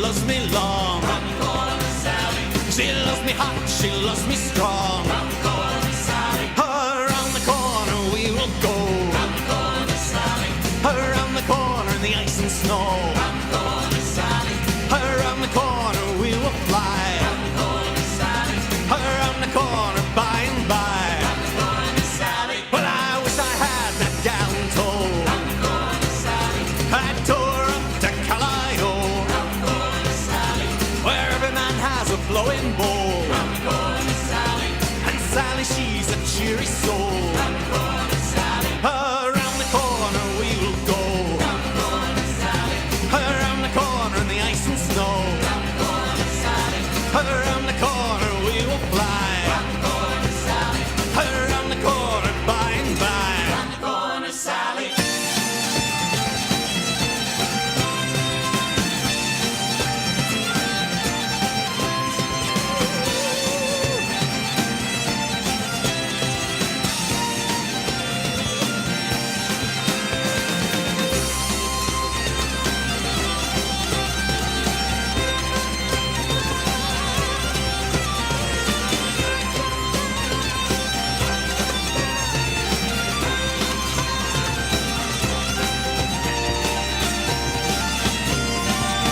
loves me long. Round the corner, Sally. She loves me hot, she loves me strong. Round the corner, Sally. Around the corner we will go. Round the corner, Sally. Around the corner in the ice and snow. Round the corner, Sally. Around the corner we will fly. Round the corner, Sally. Around the corner by and by. Round the corner, Sally. Well, I wish I had that gal in tow. Round the corner, Sally. I tore up to Callio, Round the corner, Sally. where every man has a flowing bowl. Round the corner, Sally. And Sally, she's a cheery soul. Round the corner, Sally. Around the corner we will go. Round the corner, Sally. Around the corner in the ice and snow. Round the corner, Sally. Around the corner we will fly. Round the corner, Sally. Around the corner by and by. Round the corner, Sally.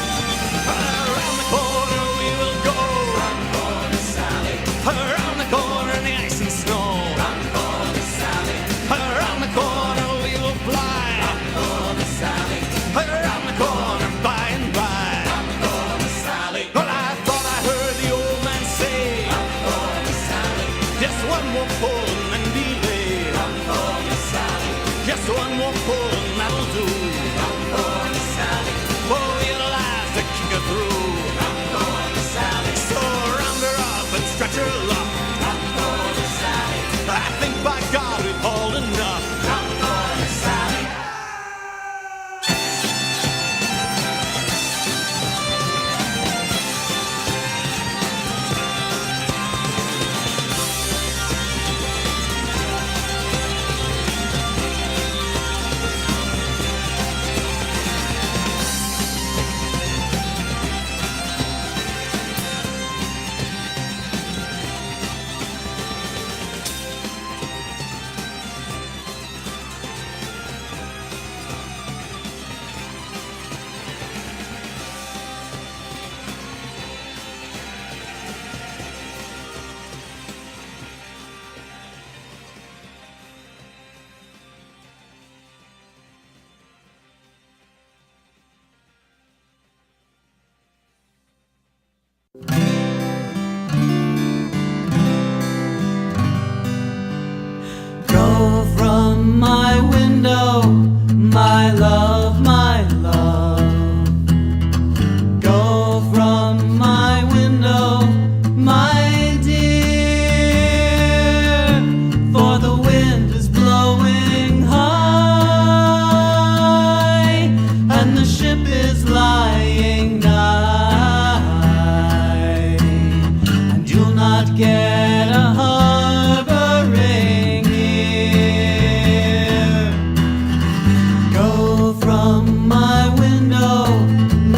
Around the corner we will go. Round the corner, Sally. Around the corner in the ice and snow. Round the corner, Sally. Around the corner we will fly. Round the corner, Sally. Around the corner by and by. Round the corner, Sally. Well, I thought I heard the old man say, Round the corner, Sally. just one more pull and then be laid. Round the corner, Sally. Just one more pull and that'll do. Round the corner, Sally. Oh, you'll have to kick her through. Round the corner, Sally. So round her up and stretch her luck. Round the corner, Sally. I think by God we've hauled enough. Round the corner, Sally. Go from my window, my love, my love. Go from my window, my dear, for the wind is blowing high, and the ship is lying nigh, and you'll not get a harboring here. Go from my window,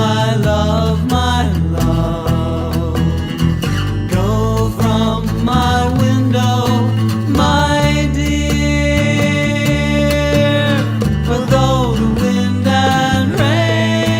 my love, my love. Go from my window, my dear, for though the wind and rain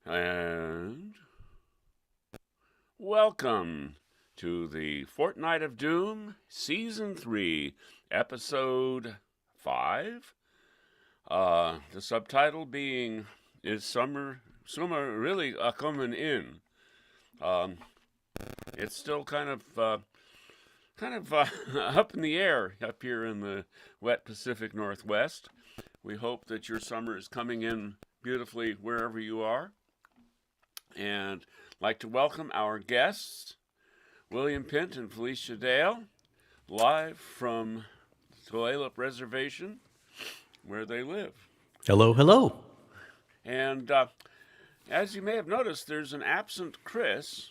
And welcome to the Fortnight of Doom, Season 3, Episode 5. The subtitle being, Is Summer Really A-Comin' In? It's still kind of up in the air up here in the wet Pacific Northwest. We hope that your summer is coming in beautifully wherever you are. And I'd like to welcome our guests, William Pint and Felicia Dale, live from Tulalip Reservation, where they live. Hello, hello. And as you may have noticed, there's an absent Chris.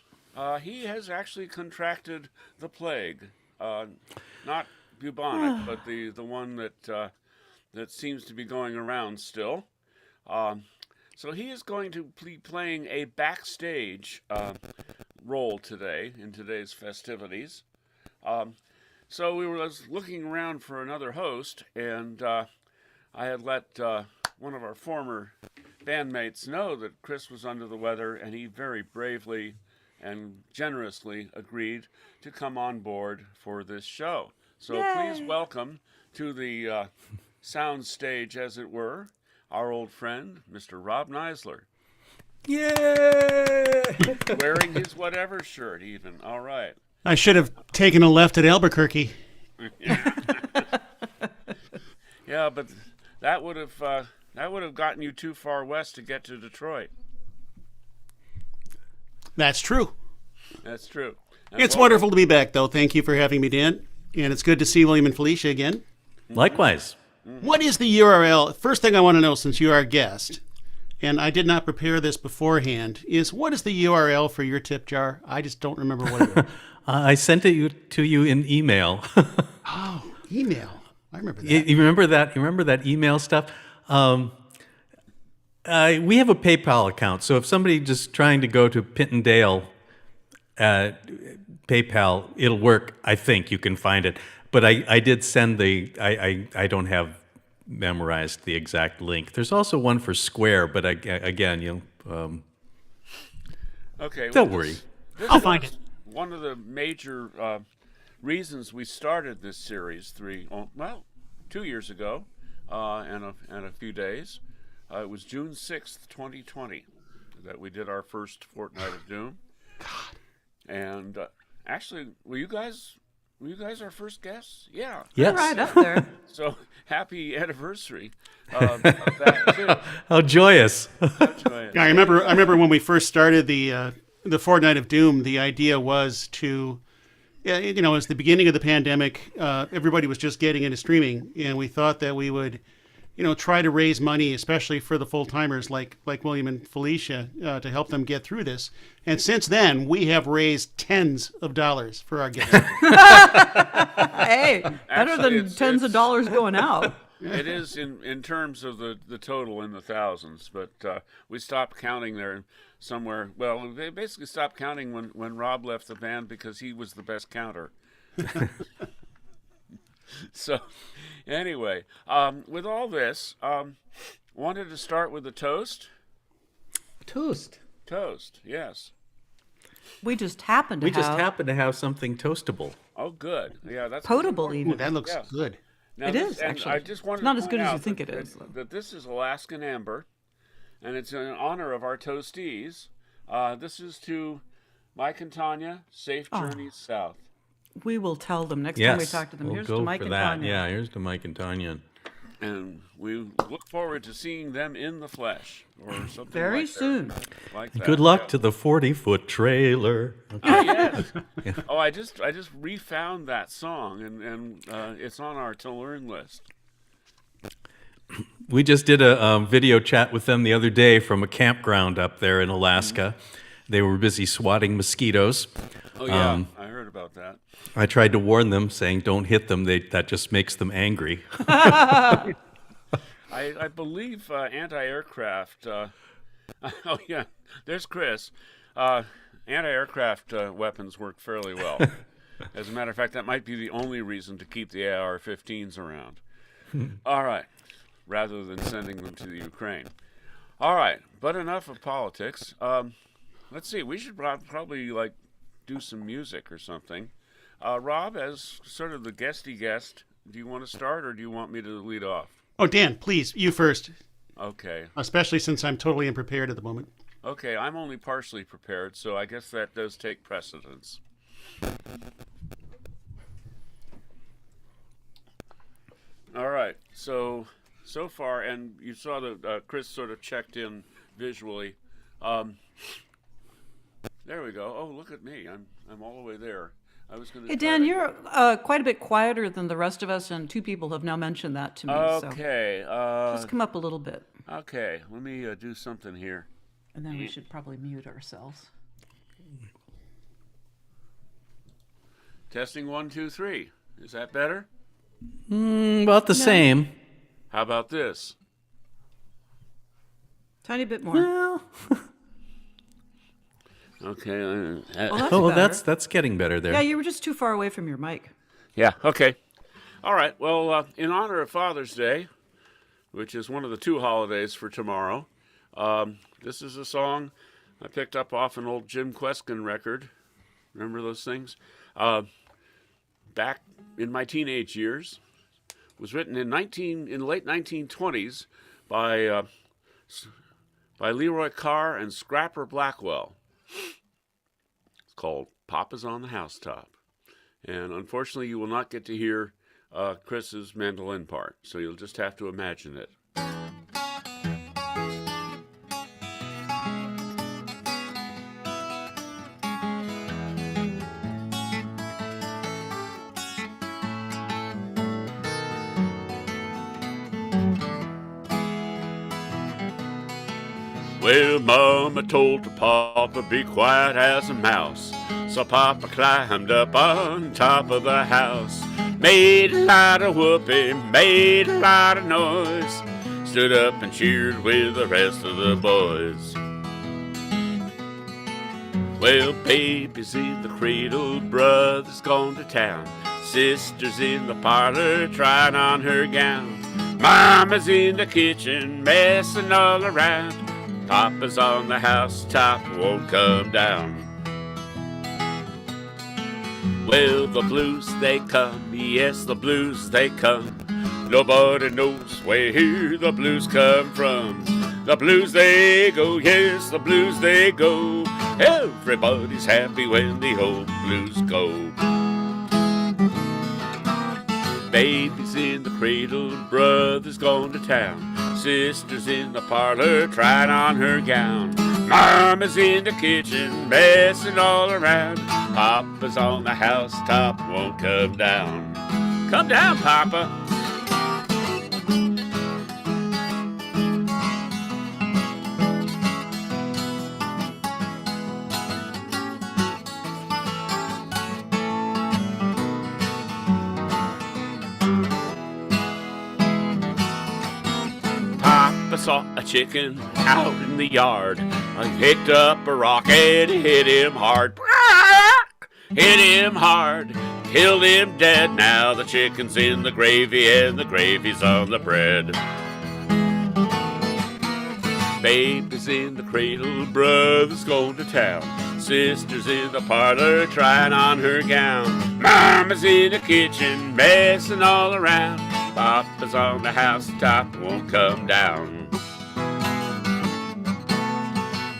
He has actually contracted the plague, not bubonic, but the one that seems to be going around still. So he is going to be playing a backstage role today in today's festivities. So we were looking around for another host, and I had let one of our former bandmates know that Chris was under the weather, and he very bravely and generously agreed to come on board for this show. So please welcome to the sound stage, as it were, our old friend, Mr. Rob Neisler. Yay! Wearing his whatever shirt, even. All right. I should have taken a left at Albuquerque. Yeah, but that would have gotten you too far west to get to Detroit. That's true. That's true. And It's wonderful to be back, though. Thank you for having me, Dan. And it's good to see William and Felicia again. Likewise. What is the URL? First thing I want to know, since you are a guest, and I did not prepare this beforehand, is what is the URL for your tip jar? I just don't remember what it is. I sent it to you in email. Oh, email. I remember that. You remember that? You remember that email stuff? We have a PayPal account, so if somebody just trying to go to Pint and Dale PayPal, it'll work. I think you can find it. But I did send I don't have memorized the exact link. There's also one for Square, but again, Okay. don't worry. I'll find it. One of the major reasons we started this series 2 years ago, and a few days. It was June 6th, 2020, that we did our first Fortnight of Doom. God. And actually, were you guys our first guests? Yeah. Yes. Right up there. So happy anniversary of that too. How joyous. Yeah, I remember when we first started the Fortnight of Doom. The idea was to, as the beginning of the pandemic, everybody was just getting into streaming, and we thought that we would, try to raise money, especially for the full timers like William and Felicia, to help them get through this. And since then, we have raised tens of dollars for our guests. Hey, better Actually, than tens of dollars going out. It is in terms of the total in the thousands, but we stopped counting there somewhere. Well, they basically stopped counting when Rob left the band because he was the best counter. So, anyway, with all this, wanted to start with a toast. Toast. Toast, yes. We just happen to We have just happen to have something toastable. Oh, good. Yeah, that's potable Ooh, even. that looks Yeah. good. Now It this- is, and actually. I just wanted It's not to as good point as you out think that, it is, though. That this is Alaskan Amber, and it's in honor of our toastees. This is to Mike and Tanya. Safe journeys south. We will tell them next Yes. time we talk to them. We'll Here's go to Mike for and that. Tanya. Yeah, here's to Mike and Tanya. And we look forward to seeing them in the flesh or something Very like soon. Like that. Good luck Yeah. to the 40-foot trailer. Yes. Oh, I just refound that song, and it's on our to learn list. We just did a video chat with them the other day from a campground up there in Alaska. They were busy swatting mosquitoes. Oh yeah, I heard about that. I tried to warn them, saying, don't hit them. That just makes them angry. I believe anti-aircraft. Oh yeah, there's Chris. Anti-aircraft weapons work fairly well. As a matter of fact, that might be the only reason to keep the AR-15s around. All right, rather than sending them to the Ukraine. All right, but enough of politics. Let's see. We should probably like do some music or something. Rob, as sort of the guesty guest, do you want to start or do you want me to lead off? Oh, Dan, please, you first. Okay. Especially since I'm totally unprepared at the moment. Okay, I'm only partially prepared, so I guess that does take precedence. All right, so far, and you saw that Chris sort of checked in visually. There we go. Oh, look at me. I'm all the way there. I was going to. Hey, Dan, you're quite a bit quieter than the rest of us, and 2 people have now mentioned that to me. Okay. So just come up a little bit, Okay. Let me do something here. and then we should probably mute ourselves. Testing 1, 2, 3. Is that better? About the same. How about this? Tiny bit more. Well, Okay. Well, that's oh, well, better. that's getting better there. Yeah, you were just too far away from your mic. Yeah. Okay. All right. Well, in honor of Father's Day, which is one of the 2 holidays for tomorrow, this is a song I picked up off an old Jim Kweskin record. Remember those things? Back in my teenage years, was written in the late 1920s by Leroy Carr and Scrapper Blackwell. It's called "Papa's on the Housetop," and unfortunately, you will not get to hear Chris's mandolin part, so you'll just have to imagine it. Well, Mama told Papa, be quiet as a mouse. So Papa climbed up on top of the house, made a lot of whooping, made a lot of noise, stood up and cheered with the rest of the boys. Well, baby's in the cradle, brother's gone to town, sister's in the parlor trying on her gown, Mama's in the kitchen messing all around, Papa's on the housetop, won't come down. Well, the blues they come, yes, the blues they come. Nobody knows where the blues come from. The blues they go, yes, the blues they go. Everybody's happy when the old blues go. Baby's in the cradle, brother's gone to town, sister's in the parlor trying on her gown, Mama's in the kitchen messing all around, Papa's on the housetop, won't come down. Come down, Papa. I saw a chicken out in the yard. I picked up a rock and hit him hard. Hit him hard, killed him dead. Now the chicken's in the gravy and the gravy's on the bread. Baby's in the cradle, brother's gone to town, sister's in the parlor trying on her gown, Mama's in the kitchen messing all around, Papa's on the housetop, won't come down.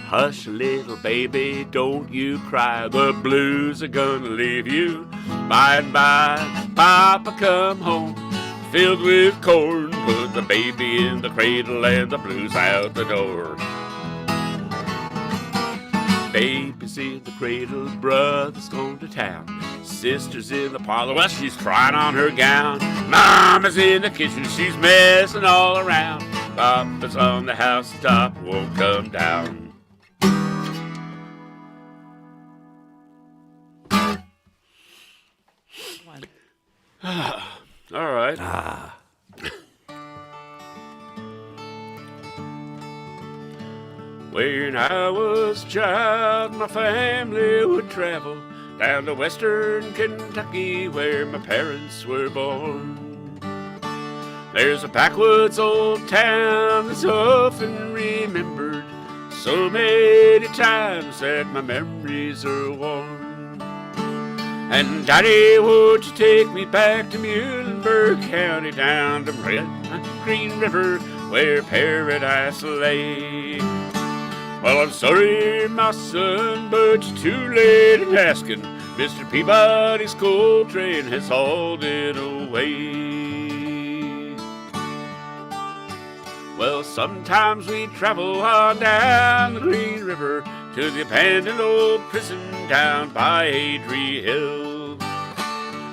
Hush, little baby, don't you cry, the blues are gonna leave you. By and by, Papa come home, filled with corn, put the baby in the cradle and the blues out the door. Baby's in the cradle, brother's gone to town, sister's in the parlor, well, she's trying on her gown, Mama's in the kitchen, she's messing all around, Papa's on the housetop, won't come down. All right. When I was a child, my family would travel down to western Kentucky where my parents were born. There's a backwoods old town that's often remembered so many times that my memories are worn. And Daddy, won't you take me back to Muhlenberg County, down to Green River, where paradise lay? Well, I'm sorry, my son, but you're too late in asking. Mr. Peabody's coal train has hauled it away. Well, sometimes we travel on down the Green River to the abandoned old prison down by Adrie Hill,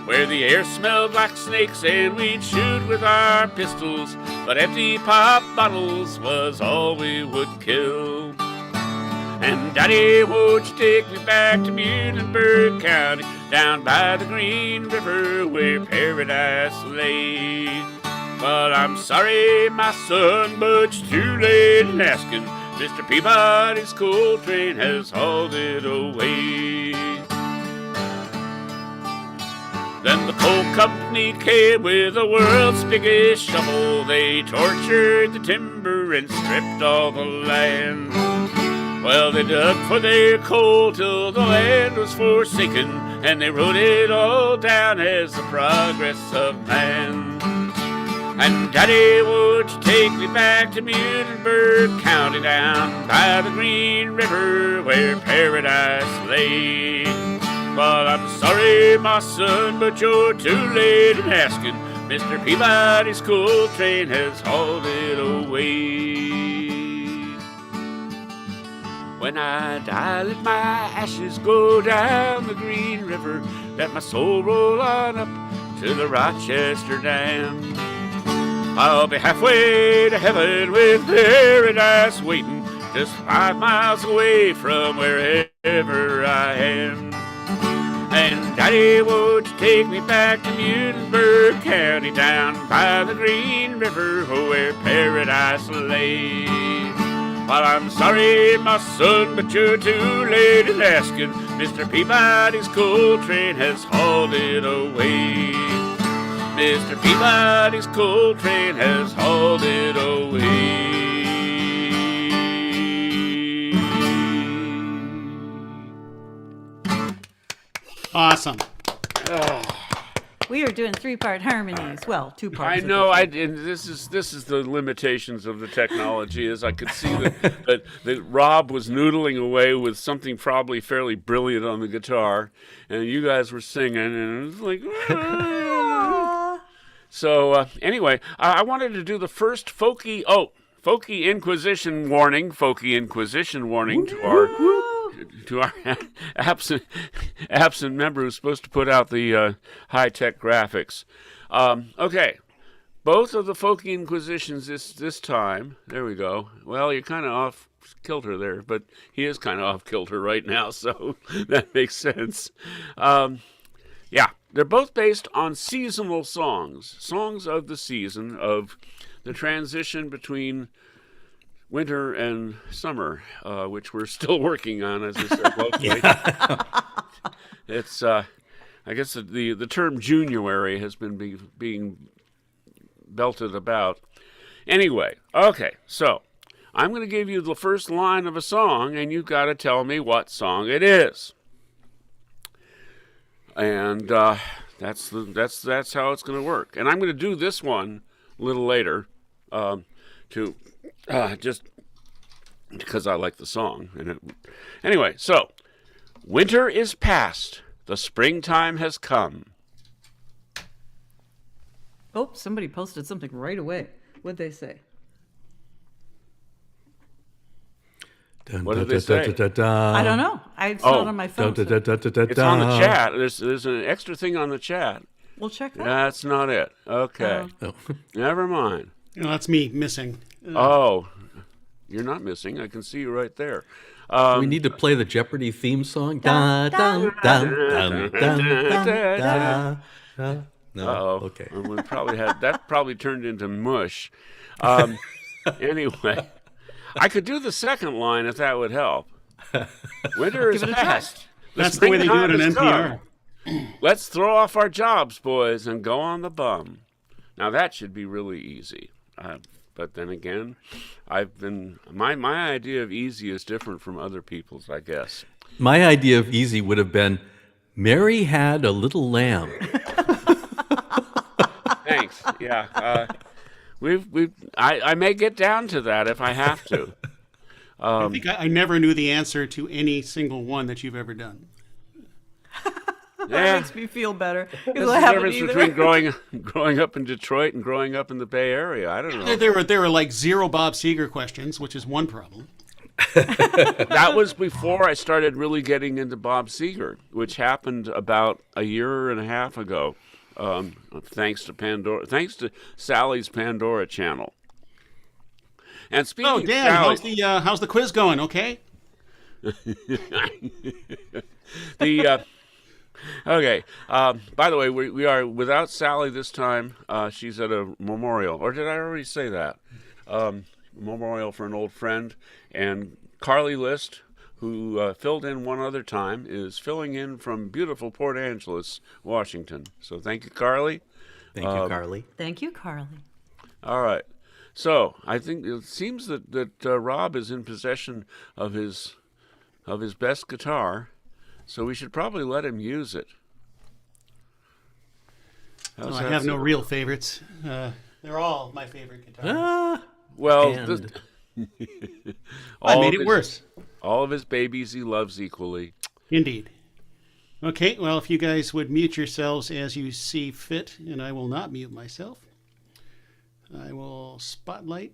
where the air smelled like snakes and we'd shoot with our pistols, but empty pop bottles was all we would kill. And Daddy, won't you take me back to Muhlenberg County, down by the Green River where paradise lay? But I'm sorry, my son, but you're too late in asking. Mr. Peabody's coal train has hauled it away. Then the coal company came with the world's biggest shovel. They tortured the timber and stripped all the land. Well, they dug for their coal till the land was forsaken, and they wrote it all down as the progress of man. And Daddy, won't you take me back to Muhlenberg County, down by the Green River where paradise lay? But I'm sorry, my son, but you're too late in asking. Mr. Peabody's coal train has hauled it away. When I die, let my ashes go down the Green River. Let my soul roll on up to the Rochester Dam. I'll be halfway to heaven with paradise waiting, just 5 miles away from wherever I am. And Daddy, won't you take me back to Muhlenberg County, down by the Green River where paradise lay? Well, I'm sorry, my son, but you're too late in asking. Mr. Peabody's coal train has hauled it away. Mr. Peabody's coal train has hauled it away. Awesome. We are doing 3-part harmonies. Well, 2 parts. I know. And this is the limitations of the technology. As I could see that Rob was noodling away with something probably fairly brilliant on the guitar, and you guys were singing, and it was like. So anyway, I wanted to do the first folky Inquisition warning to our absent member who's supposed to put out the high-tech graphics. Okay, both of the folky Inquisitions this time. There we go. Well, you're kind of off kilter there, but he is kind of off kilter right now, so that makes sense. Yeah, they're both based on seasonal songs of the season, of the transition between winter and summer, which we're still working on, as I said locally. It's, I guess the term January has been being belted about. Anyway, okay, so I'm going to give you the first line of a song, and you've got to tell me what song it is. And that's how it's going to work. And I'm going to do this one a little later, just because I like the song. Anyway, so winter is past, the springtime has come. Oh, somebody posted something right away. What'd they say? What did they say? I don't know. I saw it on my phone. It's on the chat. There's an extra thing on the chat. We'll check that. That's not it. Okay. Never mind. That's me missing. Oh, You're not missing. I can see you right there. we need to play the Jeopardy theme song. Da, dun, dun, dun, dun, dun, da. No, okay. We probably had that. Probably turned into mush. Anyway, I could do the second line if that would help. Winter is past. That's the way they do it in NPR. Let's throw off our jobs, boys, and go on the bum. Now that should be really easy. But then again, my idea of easy is different from other people's, I guess. My idea of easy would have been, Mary had a little lamb. Thanks. Yeah. I may get down to that if I have to. I think I never knew the answer to any single one that you've ever done. That makes me feel better. What's the difference between growing up in Detroit and growing up in the Bay Area? I don't know. There were like 0 Bob Seger questions, which is one problem. That was before I started really getting into Bob Seger, which happened about a year and a half ago, thanks to Sally's Pandora channel. And speaking Oh, of Dan, Sally, how's the quiz going? Okay. Okay. By the way, we are without Sally this time. She's at a memorial, or did I already say that? Memorial for an old friend, and Carly List, who filled in one other time, is filling in from beautiful Port Angeles, Washington. So thank you, Carly. Thank you, Carly. Thank you, Carly. All right. So I think it seems that Rob is in possession of his best guitar, so we should probably let him use it. Well, I have no real favorites. They're all my favorite guitars. I made it worse. All of his babies he loves equally. Indeed. Okay, well, if you guys would mute yourselves as you see fit, and I will not mute myself. I will spotlight.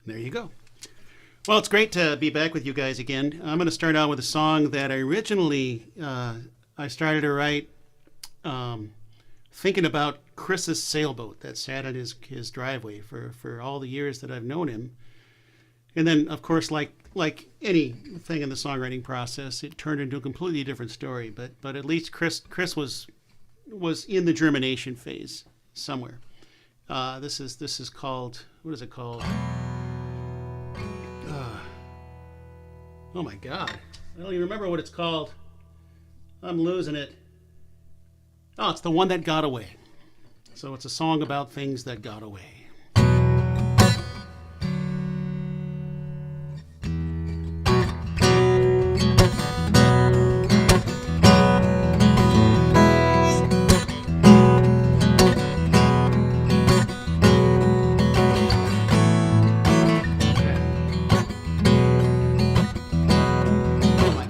There you go. Well, it's great to be back with you guys again. I'm going to start out with a song that I originally I started to write thinking about Chris's sailboat that sat in his driveway for all the years that I've known him. And then, of course, like anything in the songwriting process, it turned into a completely different story. But at least Chris was in the germination phase somewhere. This is called, what is it called? Oh my God, I don't even remember what it's called. I'm losing it. Oh, it's The One That Got Away. So it's a song about things that got away.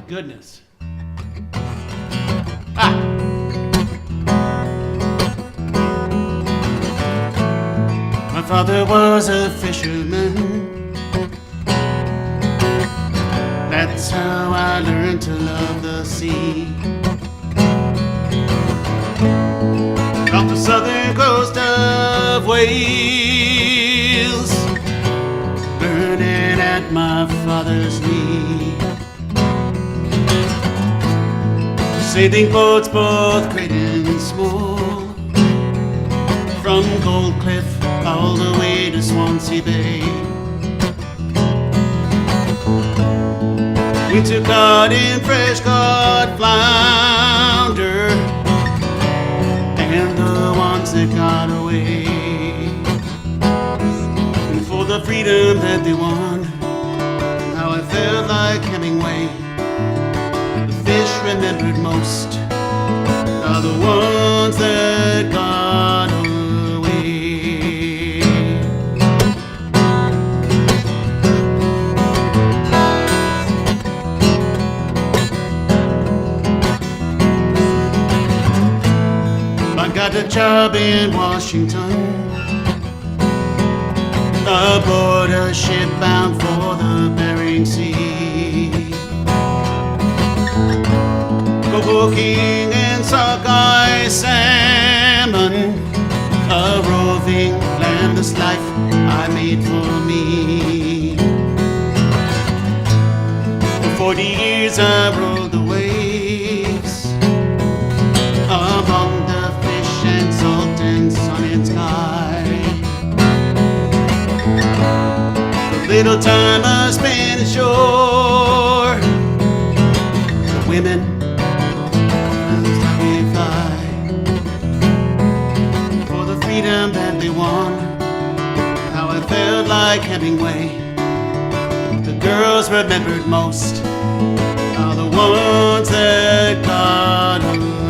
Goodness. My father was a fisherman. That's how I learned to love the sea. Off the southern coast of Wales, learning at my father's knee. Sailing boats both great and small, from Gold Cliff all the way to Swansea Bay. We took out in fresh caught flounder and the ones that got away. And for the freedom that they won, how I felt like Hemingway. Fish remembered most are the ones that got away. I got a job in Washington, aboard a ship bound for the Bering Sea. Cooking and sockeye salmon, a roving landless life I made for me. For 40 years I rode the waves among the fish and salt and sun and sky. The little time I spent ashore, the women Hemingway. The girls remembered most are the ones that got away.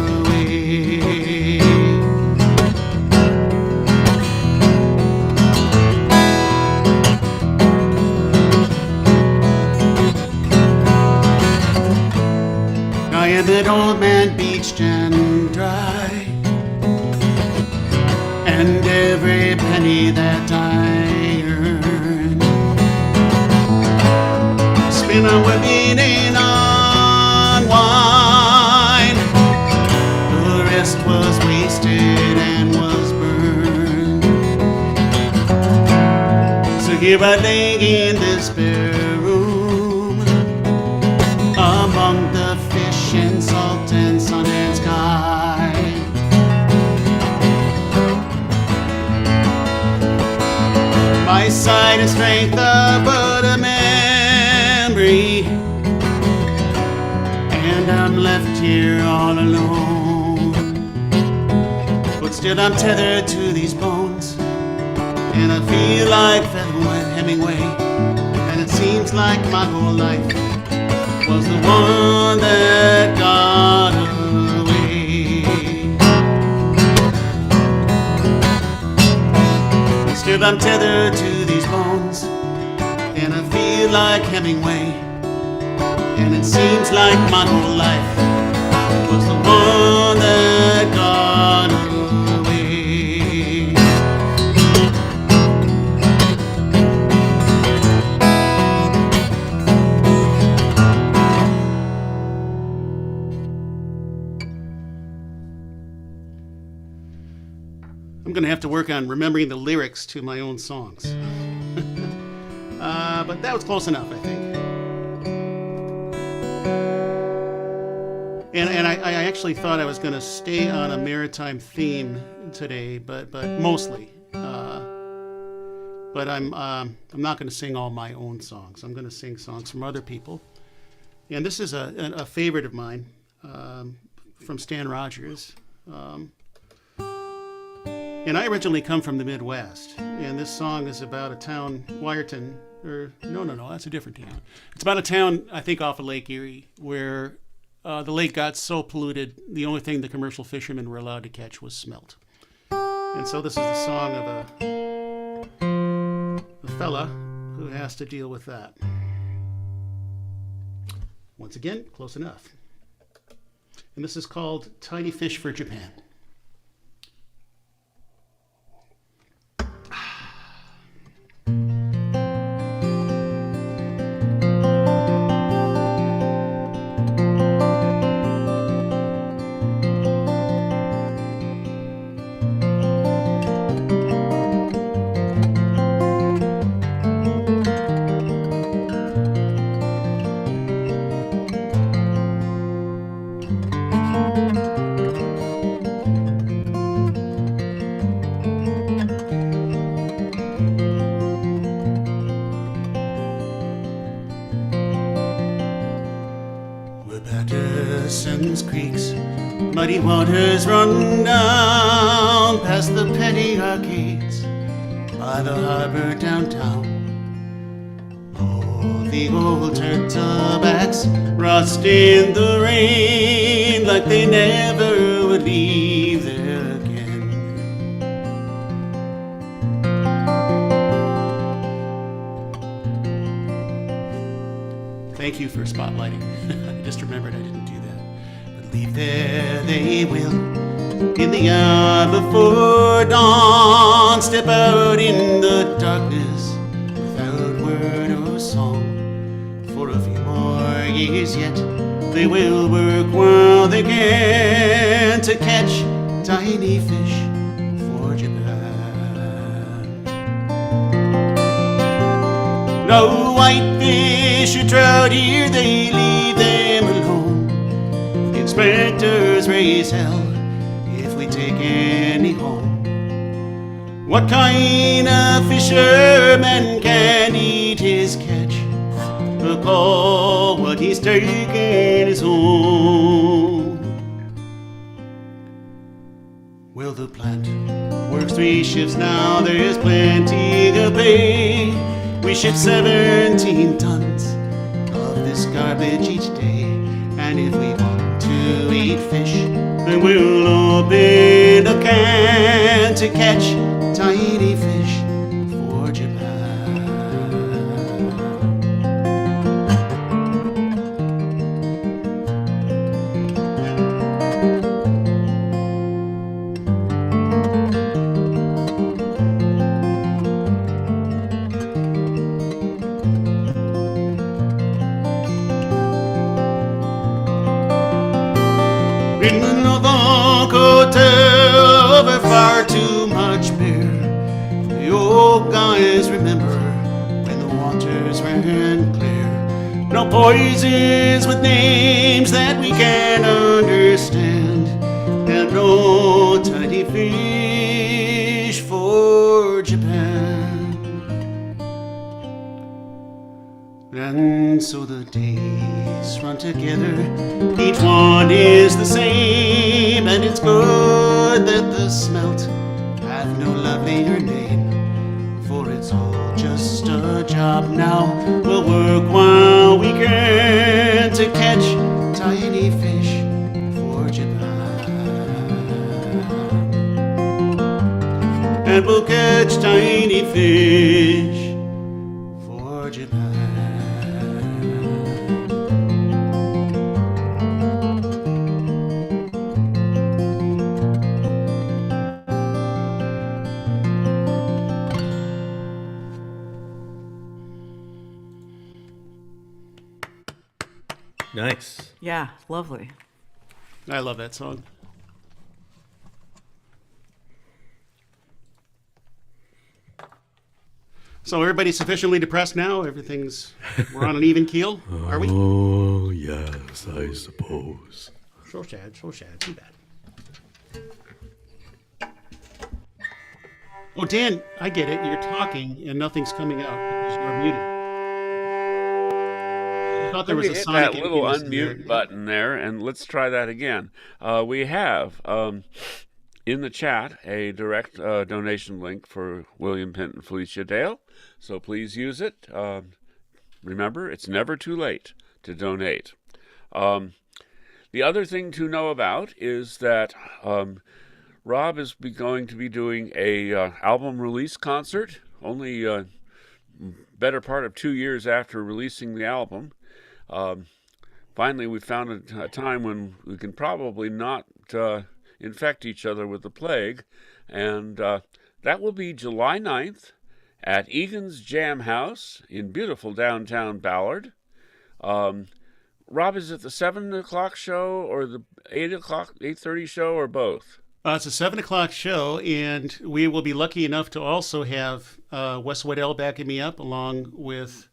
I am that old man, beached and dry, and every penny that I earn spent on women and on wine. The rest was wasted and was burned. So here I lay in this bare room among the fish and salt and sun and sky. My sight and strength are but a memory, and I'm left here all alone. But still I'm tethered to these bones, and I feel like Hemingway, and it seems like my whole life was the one that got away. Still I'm tethered to these bones, and I feel like Hemingway, and it seems like my whole life was the one that got away. I'm going to have to work on remembering the lyrics to my own songs. But that was close enough, I think. And I actually thought I was going to stay on a maritime theme today, but mostly. But I'm not going to sing all my own songs. I'm going to sing songs from other people. And this is a favorite of mine from Stan Rogers. And I originally come from the Midwest, and this song is about a town, Wyerton, or no, that's a different town. It's about a town, I think, off of Lake Erie, where the lake got so polluted, the only thing the commercial fishermen were allowed to catch was smelt. And so this is the song of a fella who has to deal with that. Once again, close enough. And this is called Tiny Fish for Japan. Patterson's creeks, muddy waters run down past the petty arcades by the harbor downtown. Oh, the old turtlebacks rust in the rain like they never would leave there again. Thank you for spotlighting. I just remembered I didn't do that. But leave there they will in the hour before dawn. Step out in the darkness without word or song. For a few more years yet, they will work while they can to catch tiny fish for Japan. No whitefish or trout here, they leave them alone. The inspectors raise hell if we take any home. What kind of fisherman can eat his catch, or call what he's taking his own? Well, the plant works 3 shifts now, there's plenty of pay. We ship 17 tons of this garbage each day. And if we want to eat fish, then we'll open a can to catch tiny fish for Japan. In the Norfolk Hotel, over far too much beer. The old guys remember when the waters ran clear. No poisons with names that we can't understand, and no tiny fish for Japan. And so the days run together, each one is the same, and it's good that the smelt have no lovelier name, for it's all just a job now. We'll work while we can to catch tiny fish for Japan. And we'll catch tiny fish for Japan. Nice. Yeah, lovely. I love that song. So everybody's sufficiently depressed now? We're on an even keel? Are we? Oh, yes, I suppose. So sad, too bad. Oh, Dan, I get it. You're talking and nothing's coming out because you're muted. I thought there Let was me a hit sonic that little impedance in there. unmute button there, and let's try that again. We have in the chat a direct donation link for William Pitt and Felicia Dale, so please use it. Remember, it's never too late to donate. The other thing to know about is that Rob is going to be doing a album release concert, only better part of 2 years after releasing the album. Finally, we found a time when we can probably not infect each other with the plague, and that will be July 9th at Egan's Jam House in beautiful downtown Ballard. Rob, is it the 7 o'clock show or the 8:30 show or both? It's a 7 o'clock show, and we will be lucky enough to also have Wes Waddell backing me up, along with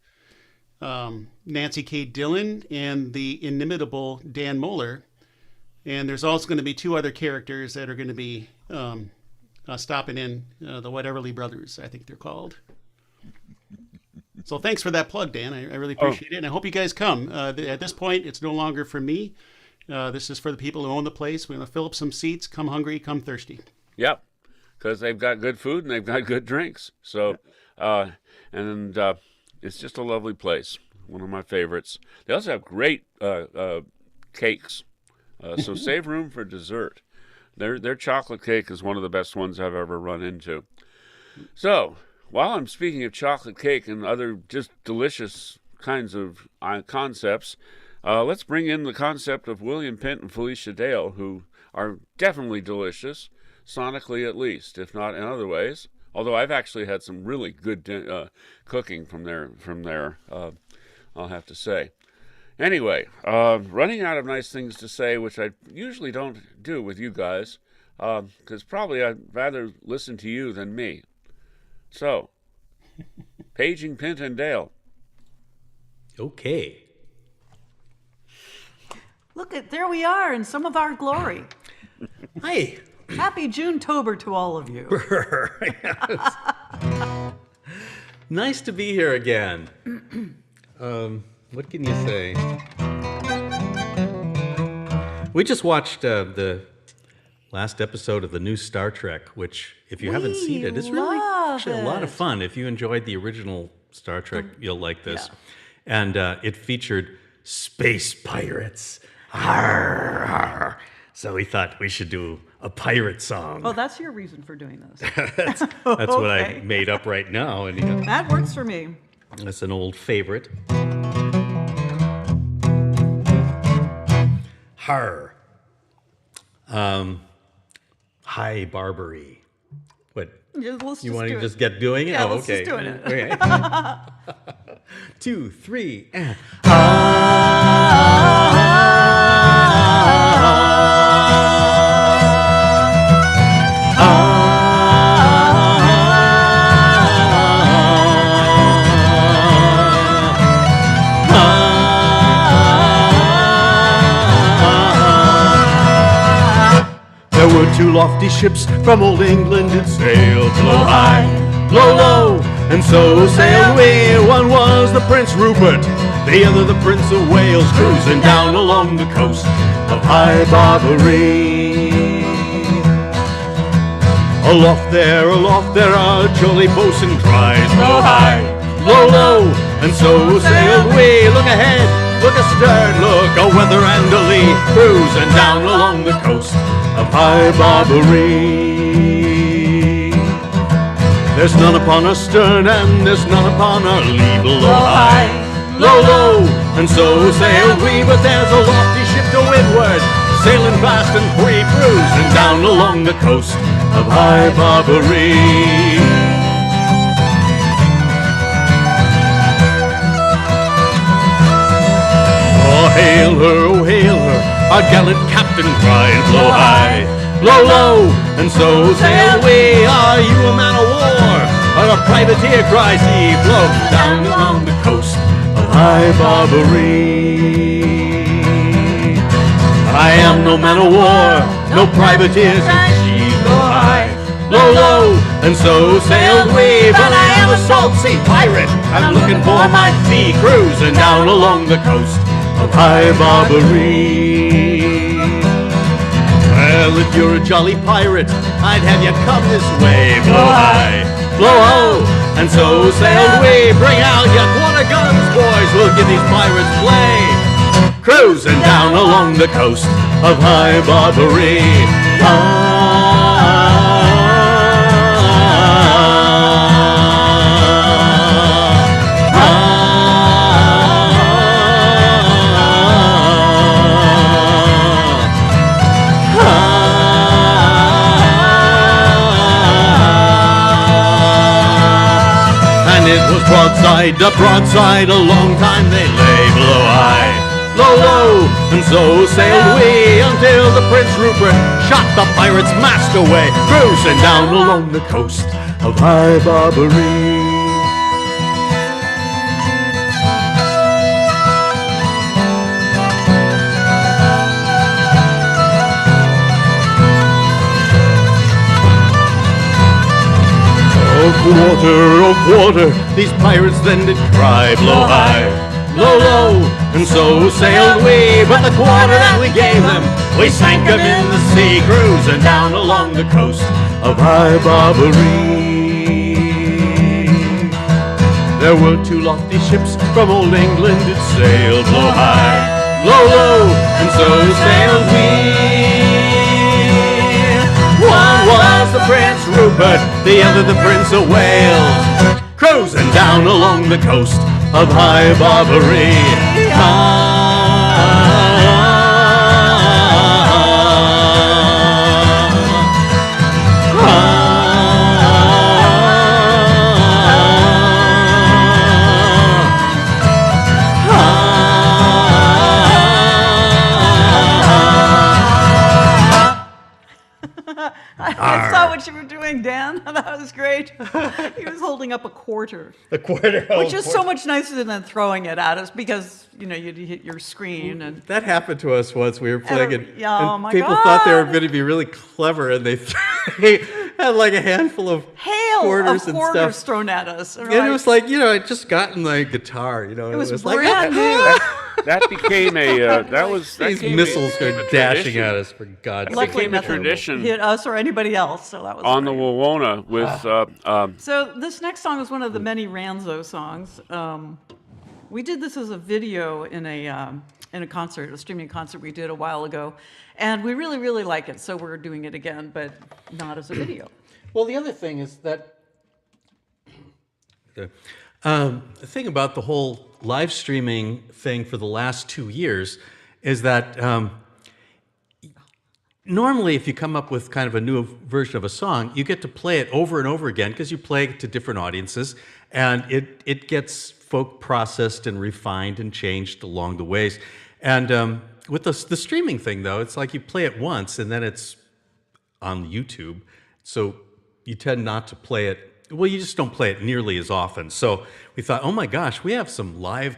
Nancy K. Dillon and the inimitable Dan Moeller. And there's also going to be 2 other characters that are going to be stopping in, the White Everly Brothers, I think they're called. So thanks for that plug, Dan. I really appreciate it. And I hope you guys come. At this point, it's no longer for me. This is for the people who own the place. We're going to fill up some seats. Come hungry, come thirsty. Yep, because they've got good food and they've got good drinks. So, it's just a lovely place. One of my favorites. They also have great cakes. So save room for dessert. Their chocolate cake is one of the best ones I've ever run into. So, while I'm speaking of chocolate cake and other just delicious kinds of concepts, let's bring in the concept of William Pitt and Felicia Dale, who are definitely delicious, sonically at least, if not in other ways. Although I've actually had some really good cooking from there, I'll have to say. Anyway, running out of nice things to say, which I usually don't do with you guys, because probably I'd rather listen to you than me. So, paging Pitt and Dale. Okay. Look at, there we are in some of our glory. Hi. Happy June-tober to all of you. Nice to be here again. What can you say? We just watched the last episode of the new Star Trek, which, if you haven't seen it, is really love actually a lot of it. fun. If you enjoyed the original Star Trek. You'll like this. And it featured space pirates. Arr, arr. So we thought we should do a pirate song. Oh, that's your reason for doing this. That's what I Okay. made up right now. And That works for me. that's an old favorite. Har. Hi, Barbary. What? Yeah, let's You just want do to it. just get doing it? Yeah, Oh, let's okay. just doing it. Okay. 2, 3, and. There were 2 lofty ships from old England did sail, blow high, blow low, and so sailed we. One was the Prince Rupert, the other the Prince of Wales, cruising down along the coast of High Barbary. Aloft there, our jolly boatswain cries, blow high, blow low, and so sailed we. Look ahead, look astern, look a weather and a lee, cruising down along the coast of High Barbary. There's none upon our stern and there's none upon our lee, blow high, blow low, and so sailed we. But there's a lofty ship to windward, sailing fast and free, cruising down along the coast of High Barbary. Oh, hail her, our gallant captain cried, blow high, blow low, and so sail we. Are you a man of war, or a privateer, cries he, blow down along the coast of High Barbary. I am no man of war, no privateer, said she, blow high, blow low, and so sailed we. But I am a salt sea pirate, I'm looking for my fee, cruising down along the coast of High Barbary. Well, if you're a jolly pirate, I'd have you come this way. Blow high, blow low, and so sailed we. Bring out your quarter guns, boys, we'll give these pirates play. Cruising down along the coast of High Barbary. Broadside to broadside, a long time they lay, blow high, blow low, and so sailed we until the Prince Rupert shot the pirate's mast away, cruising down along the coast of High Barbary. Oh quarter, these pirates then did cry, blow high, blow low, and so sailed we. But the quarter that we gave them, we sank them in the sea, cruising down along the coast of High Barbary. There were 2 lofty ships from old England did sail, blow high, blow low, and so sailed we. One was the Prince Rupert, the other the Prince of Wales, cruising down along the coast of High Barbary. I saw what you were doing, Dan. That was great. He was holding up a quarter, A quarter, which is so much nicer than throwing it at us because, you know, you'd hit your screen and That happened to us once. We were playing it, Yeah, oh and my people thought they were God. going to be really clever, and they had like a handful of hail quarters of and quarters stuff. thrown at us. And it was like, I'd just gotten my guitar, it was like, brand new. that became These missiles became are a dashing tradition. at us, for God's sake. Luckily, became a nothing tradition. hit us or anybody else, so that was on the great. Wawona with So this next song is one of the many Ranzo songs. We did this as a video in a concert, a streaming concert we did a while ago, and we really, really like it. So we're doing it again, but not as a video. Well, the other thing is that the thing about the whole live streaming thing for the last 2 years is that normally if you come up with kind of a new version of a song, you get to play it over and over again because you play it to different audiences, and it gets folk processed and refined and changed along the ways. And with the streaming thing, though, it's like you play it once and then it's on YouTube. So you tend not to play it. Well, you just don't play it nearly as often. So we thought, oh my gosh, we have some live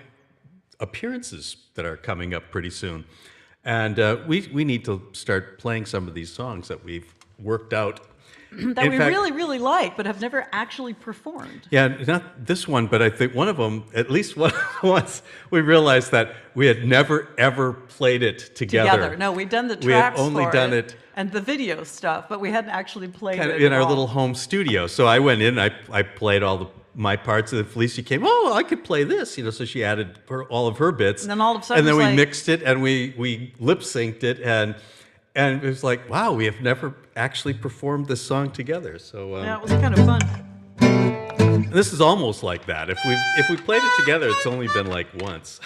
appearances that are coming up pretty soon. And we need to start playing some of these songs that we've worked out. That In we fact- really, really like, but have never actually performed. Yeah, not this one, but I think one of them, at least once, we realized that we had never, ever played it together. No, we'd done the We had tracks only for done it and the video stuff, but we hadn't actually played kind it of in at our all. little home studio. So I went in, I played all my parts, and then Felicia came, oh, I could play this, so she added all of her bits. And then all of a sudden and then it's we like- mixed it, and we lip-synced it, and it was like, wow, we have never actually performed this song together. So Yeah, it was kind of fun. this is almost like that. If we played it together, it's only been like once.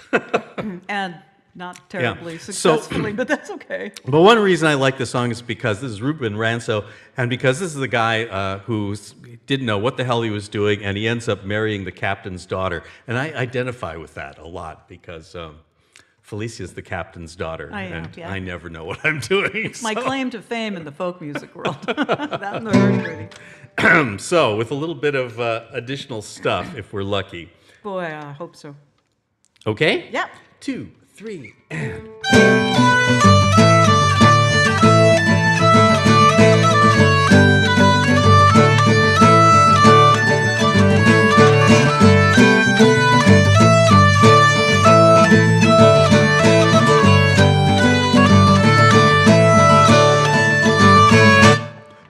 And not terribly Yeah. successfully, but that's okay. But one reason I like the song is because this is Ruben Ranso, and because this is the guy who didn't know what the hell he was doing, and he ends up marrying the captain's daughter. And I identify with that a lot because Felicia's the captain's daughter, I am, and yeah. I never know what I'm doing. My so- claim to fame in the folk music world. That and the hurdy-gurdy. So, with a little bit of additional stuff, if we're lucky. Boy, I hope so. Okay? Yep. 2, 3, and...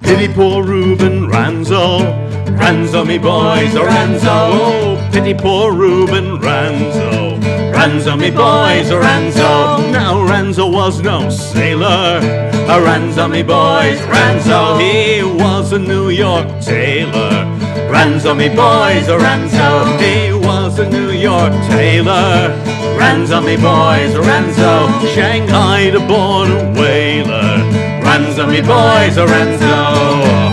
Pity poor Ruben Ranzo, Ranzo me boys, oh Ranzo, oh, pity poor Ruben Ranzo, Ranzo me boys, oh Ranzo. Now Ranzo was no sailor, Ranzo me boys, Ranzo, he was a New York tailor. Ranzo me boys, oh Ranzo, he was a New York tailor. Ranzo me boys, Ranzo, Shanghai to board a whaler. Ranzo me boys, Ranzo.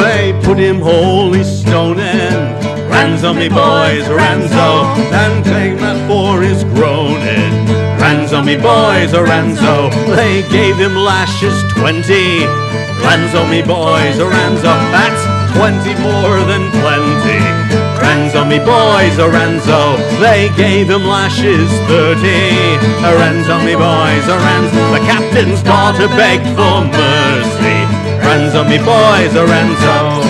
They put him holy stoning. Ranzo me boys, Ranzo, and take that for his groaning. Ranzo me boys, Ranzo, they gave him lashes 20. Ranzo me boys, Ranzo, that's 20 more than plenty. Ranzo me boys, Ranzo, they gave him lashes 30. Ranzo me boys, Ranzo, the captain's daughter begged for mercy. Ranzo me boys, Ranzo.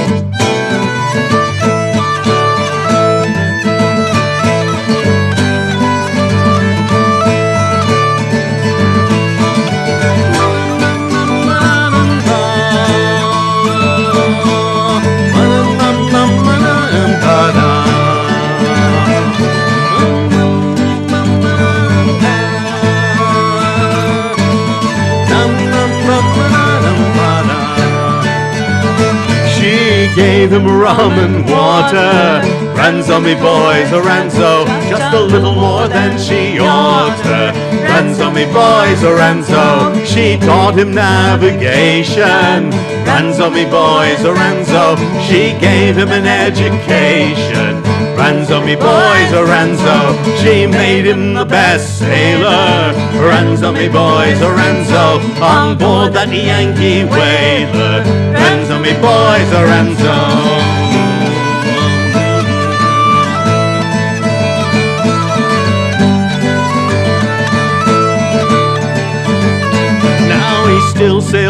Gave him rum and water. Ranzo me boys, Ranzo, just a little more than she oughta. Ranzo me boys, Ranzo, she taught him navigation. Ranzo me boys, Ranzo, she gave him an education. Ranzo me boys, Ranzo, she made him the best sailor. Ranzo me boys, Ranzo, on board that Yankee whaler. Ranzo me boys, Ranzo.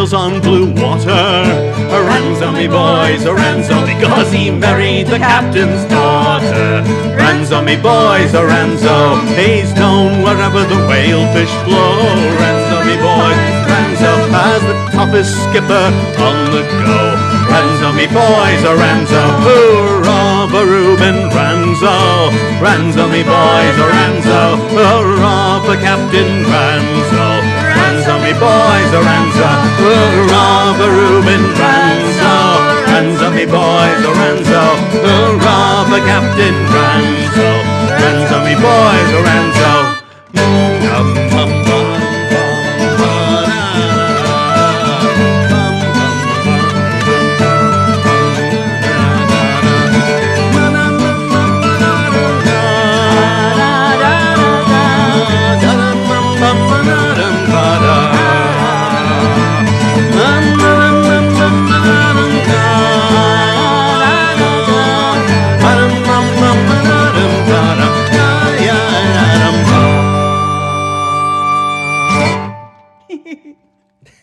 sails on blue water. Ransomy boys, ransom, because he married the captain's daughter. Ransomy boys, ransom, he's known wherever the whale fish flow. Ransomy boys, ransom, as the toughest skipper on the go. Ransomy boys, ransom, hoorah for Reuben Ranzo. Ransomy boys, ransom, hoorah for Captain Ranzo. Ransomy boys, ransom, hoorah for Reuben Ranzo. Ransomy boys, ransom, hoorah for Captain Ranzo. Ransomy boys, ransom.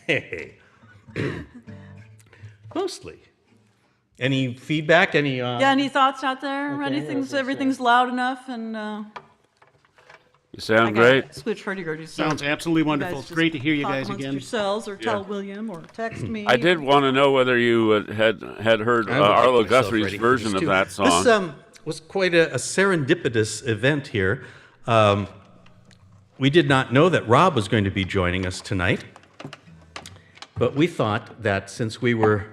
Hey. Mostly. Any feedback? Any? Yeah, any thoughts out there? Everything's loud enough, and You sound great. switch hurdy-gurdy. Sounds absolutely wonderful. It's great to hear you guys again. Yourselves, or tell William, or text me. I did want to know whether you had heard Arlo Guthrie's version of that song. This was quite a serendipitous event here. We did not know that Rob was going to be joining us tonight, but we thought that since we were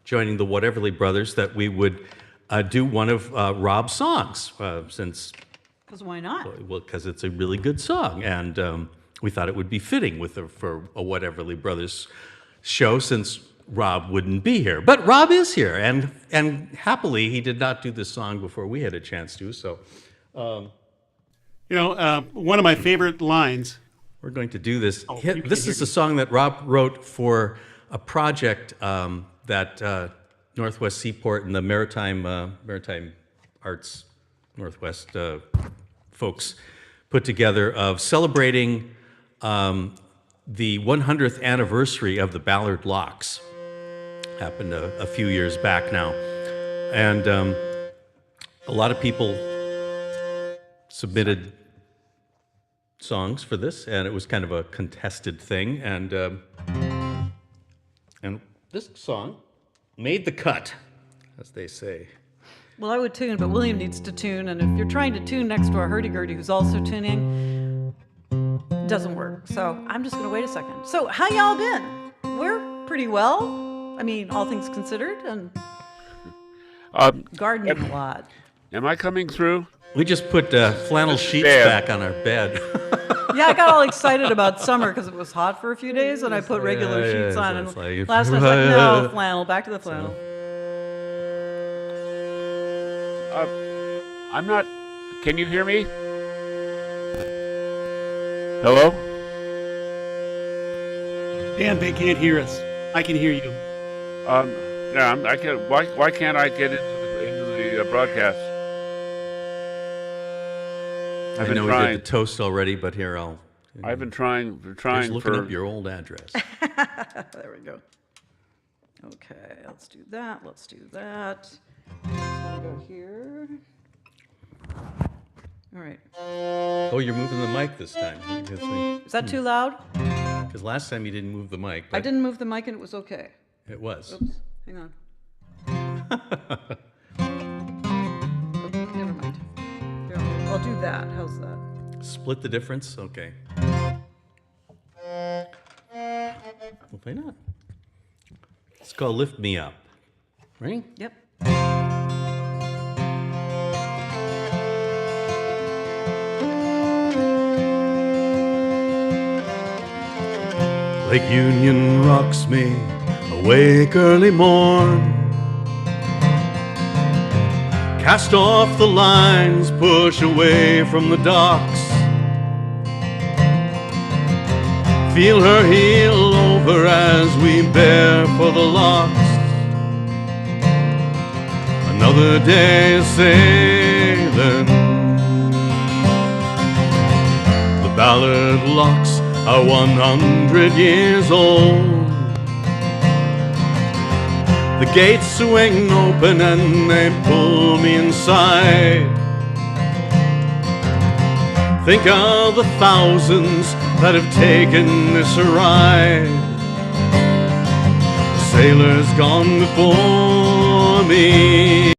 joining the Whateverly Brothers, that we would do one of Rob's songs, since... Because why not? Well, because it's a really good song, and we thought it would be fitting for a Whateverly Brothers show, since Rob wouldn't be here. But Rob is here, and happily he did not do this song before we had a chance to. So, one of my favorite lines. We're going to do this. This is a song that Rob wrote for a project that Northwest Seaport and the Maritime Arts Northwest folks put together of celebrating the 100th anniversary of the Ballard Locks. Happened a few years back now. And a lot of people submitted songs for this, and it was kind of a contested thing. And this song made the cut, as they say. Well, I would tune, but William needs to tune, and if you're trying to tune next to our hurdy-gurdy who's also tuning, it doesn't work. So I'm just going to wait a second. So how y'all been? We're pretty well. I mean, all things considered, and gardening a lot. Am I coming through? We just put flannel sheets back on our bed. Yeah, I got all excited about summer because it was hot for a few days, and I put regular sheets on. And last night I was like, no, flannel, back to the flannel. I'm not... Can you hear me? Hello? Dan, they can't hear us. I can hear you. Yeah, I can't... Why can't I get into the broadcast? I know we did the toast already, but here I've been trying just looking for... up your old address. There we go. Okay, let's do that. Let's do that. Just want to go here. All right. Oh, you're moving the mic this time. Is that too loud? Because last time you didn't move the mic. I didn't move the mic and it was okay. It was. Oops, hang on. Never mind. Here, I'll do that. How's that? Split the difference? Okay. Well, why not? It's called Lift Me Up. Right? Yep. Lake Union rocks me awake early morn. Cast off the lines, push away from the docks. Feel her heel over as we bear for the locks. Another day sailing. The Ballard Locks are 100 years old. The gates swing open and they pull me inside. Think of the thousands that have taken this ride. Sailors gone before me.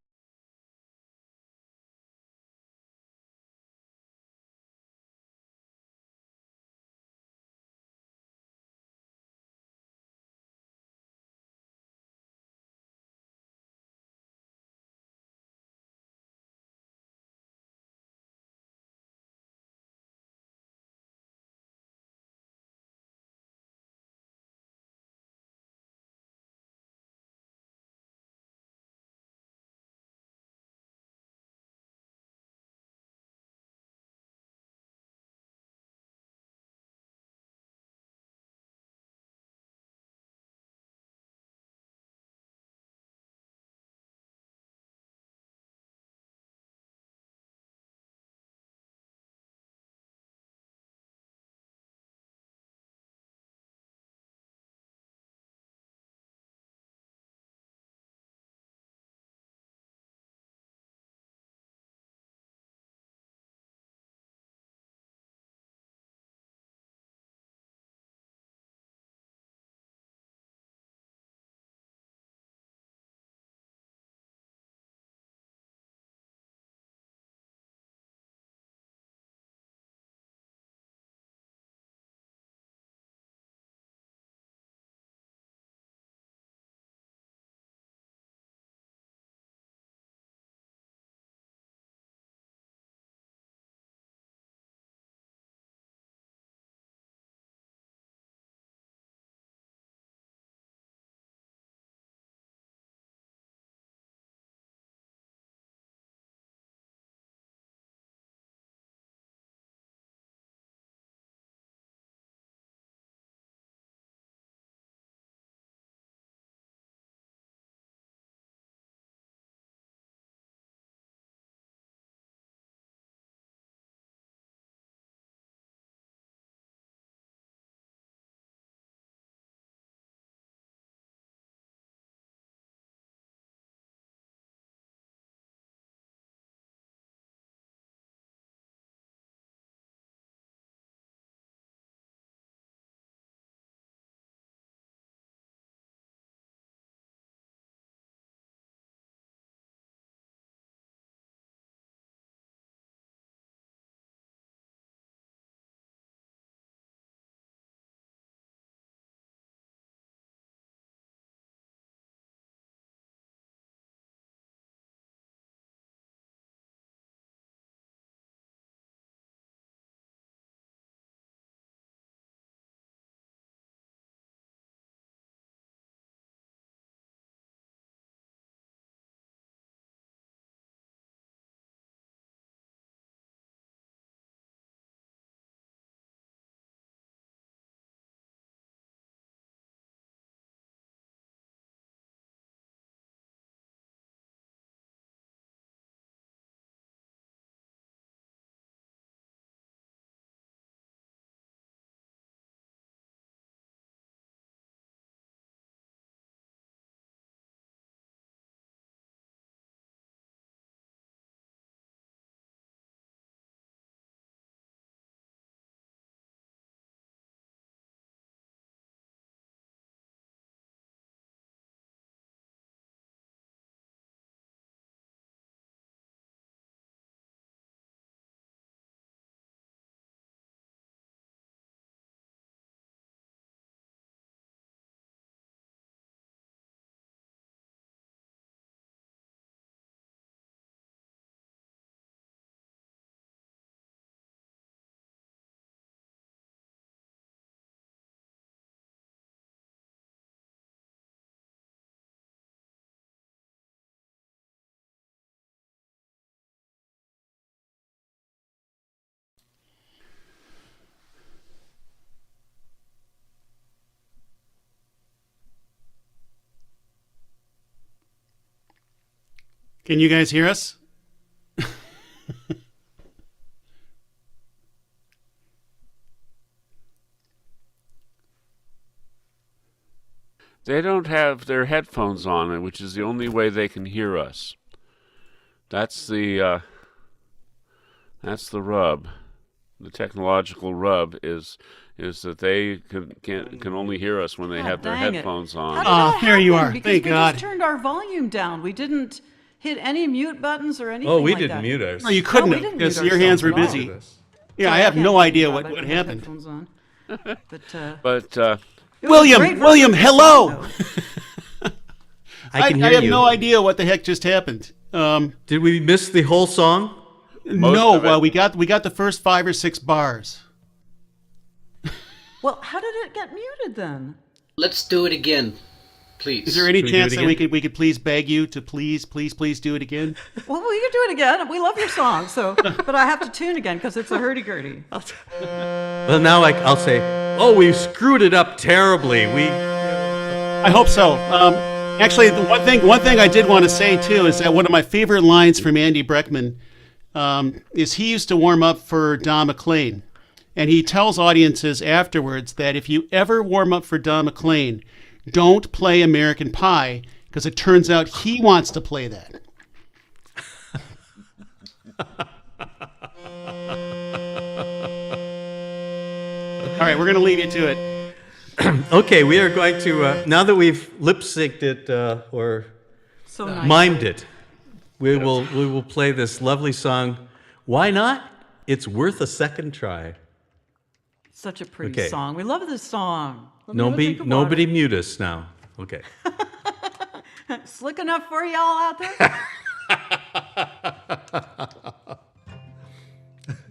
Can you guys hear us? They don't have their headphones on, which is the only way they can hear us. That's the rub. The technological rub is that they can only hear us when they God have their dang it. headphones How on. did that there you happen? are. Because Thank we God. just turned our volume down. We didn't hit any mute buttons or anything Oh, we like didn't that. mute ours. No, you couldn't we have didn't because mute your hands were ourselves at busy. all. Yeah, I So have can't no think idea about what it. I have happened. headphones on. But, But it was a William, great version William, of the hello. song, though. I can I hear have you. no idea what the heck just happened. Did we miss the whole song? No, of it. we got the first 5 or 6 bars. Well, how did it get muted then? Let's do it again, please. Is there any Should we do it chance that we again? could please beg you to please do it again? Well, we can do it again. We love your song, so but I have to tune again because it's a hurdy-gurdy. Well, now I'll say, oh, we screwed it up terribly. I hope so. Actually, the one thing I did want to say too is that one of my favorite lines from Andy Breckman is he used to warm up for Don McLean, and he tells audiences afterwards that if you ever warm up for Don McLean, don't play American Pie because it turns out he wants to play that. All right, we're going to leave you to it. Okay, we are going to, now that we've lip synced it or So nice. mimed it, we will play this lovely song. Why not? It's worth a second try. Such a pretty Okay. song. We love this song. Let me have a drink of Nobody water. mute us now. Okay. Slick enough for y'all out there?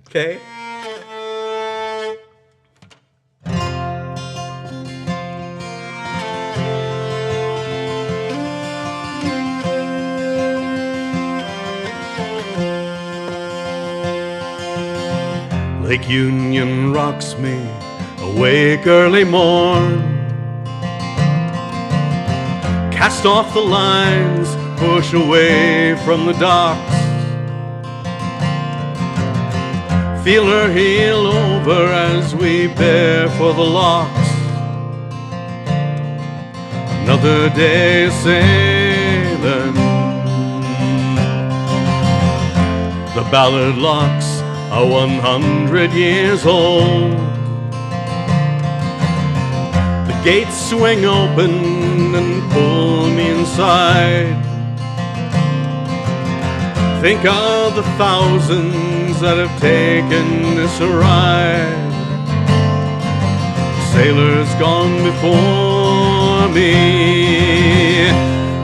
Okay. Lake Union rocks me awake early morn. Cast off the lines, push away from the docks. Feel her heel over as we bear for the locks. Another day sailing. The Ballard locks are 100 years old. The gates swing open and pull me inside. Think of the thousands that have taken this ride. Sailors gone before me.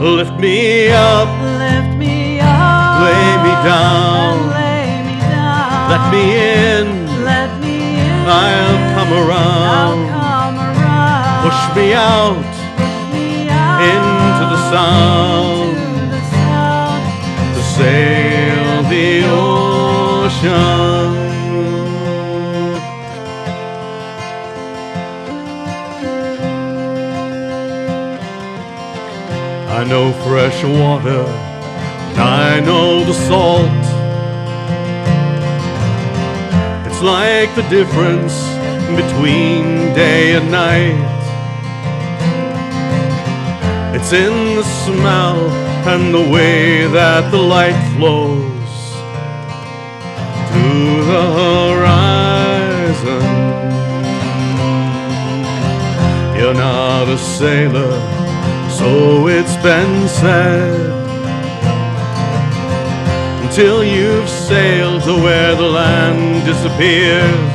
Lift me up, Lift me up. lay me down. Lay me down. Let me in, Let me in. I'll come I'll around. come around. Push me out Me out into the sound to the sound. to sail the ocean. I know fresh water, I know the salt. It's like the difference between day and night. It's in the smell and the way that the light flows to the horizon. You're not a sailor, so it's been said, until you've sailed to where the land disappears.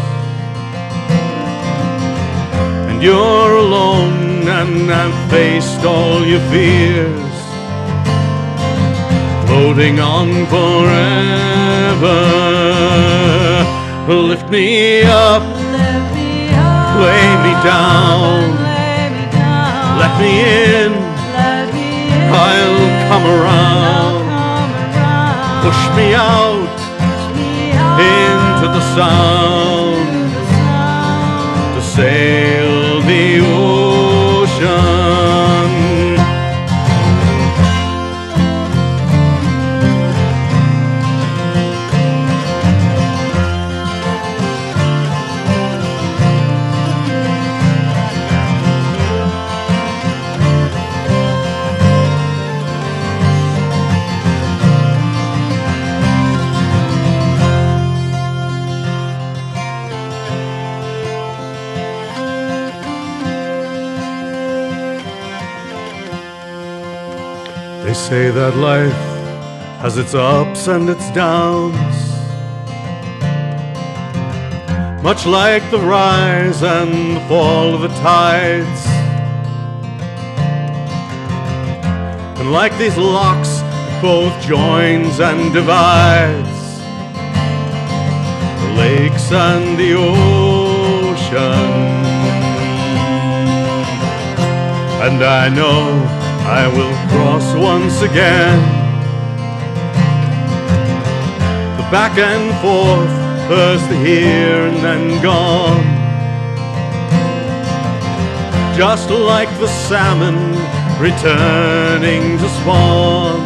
And you're alone and have faced all your fears, floating on forever. Lift me up, Lift me up. lay me down, Lay me down. let me in, Let me in. I'll come around. Come around. Push me out Me out into the sound to the sound. to sail the ocean. say that life has its ups and its downs, much like the rise and the fall of the tides. And like these locks, it both joins and divides the lakes and the ocean. And I know I will cross once again the back and forth, first here and then gone, just like the salmon returning to spawn,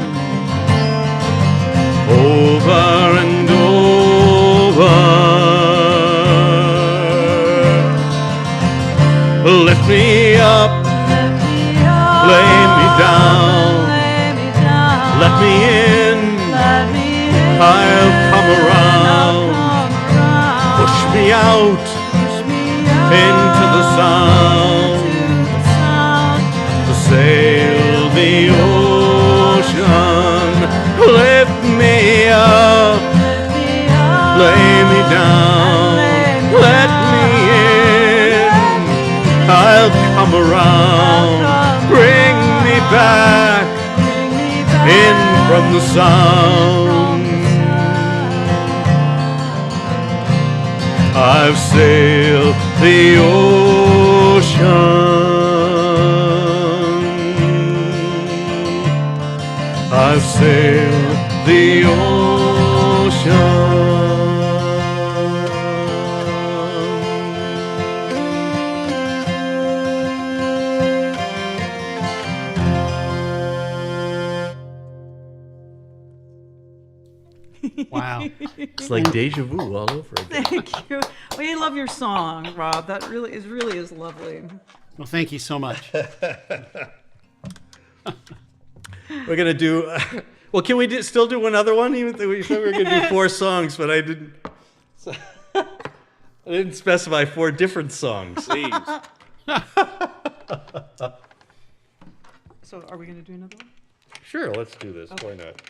over and over. Lift me up, lay me down, let me in, I'll come around. Push me out into the sound, to sail the ocean. Lift me up, lay me down, let me in, I'll come around. Bring me back in from the sound. I've sailed the ocean. I've sailed the ocean. Wow. It's like deja vu all over again. Thank you. We love your song, Rob. That really is lovely. Well, thank you so much. We're gonna do. Well, can we still do another one? Even though we said we were gonna do 4 songs, but I didn't. I didn't specify 4 different songs. Please. So are we going to do another one? Sure, let's do this. Why not?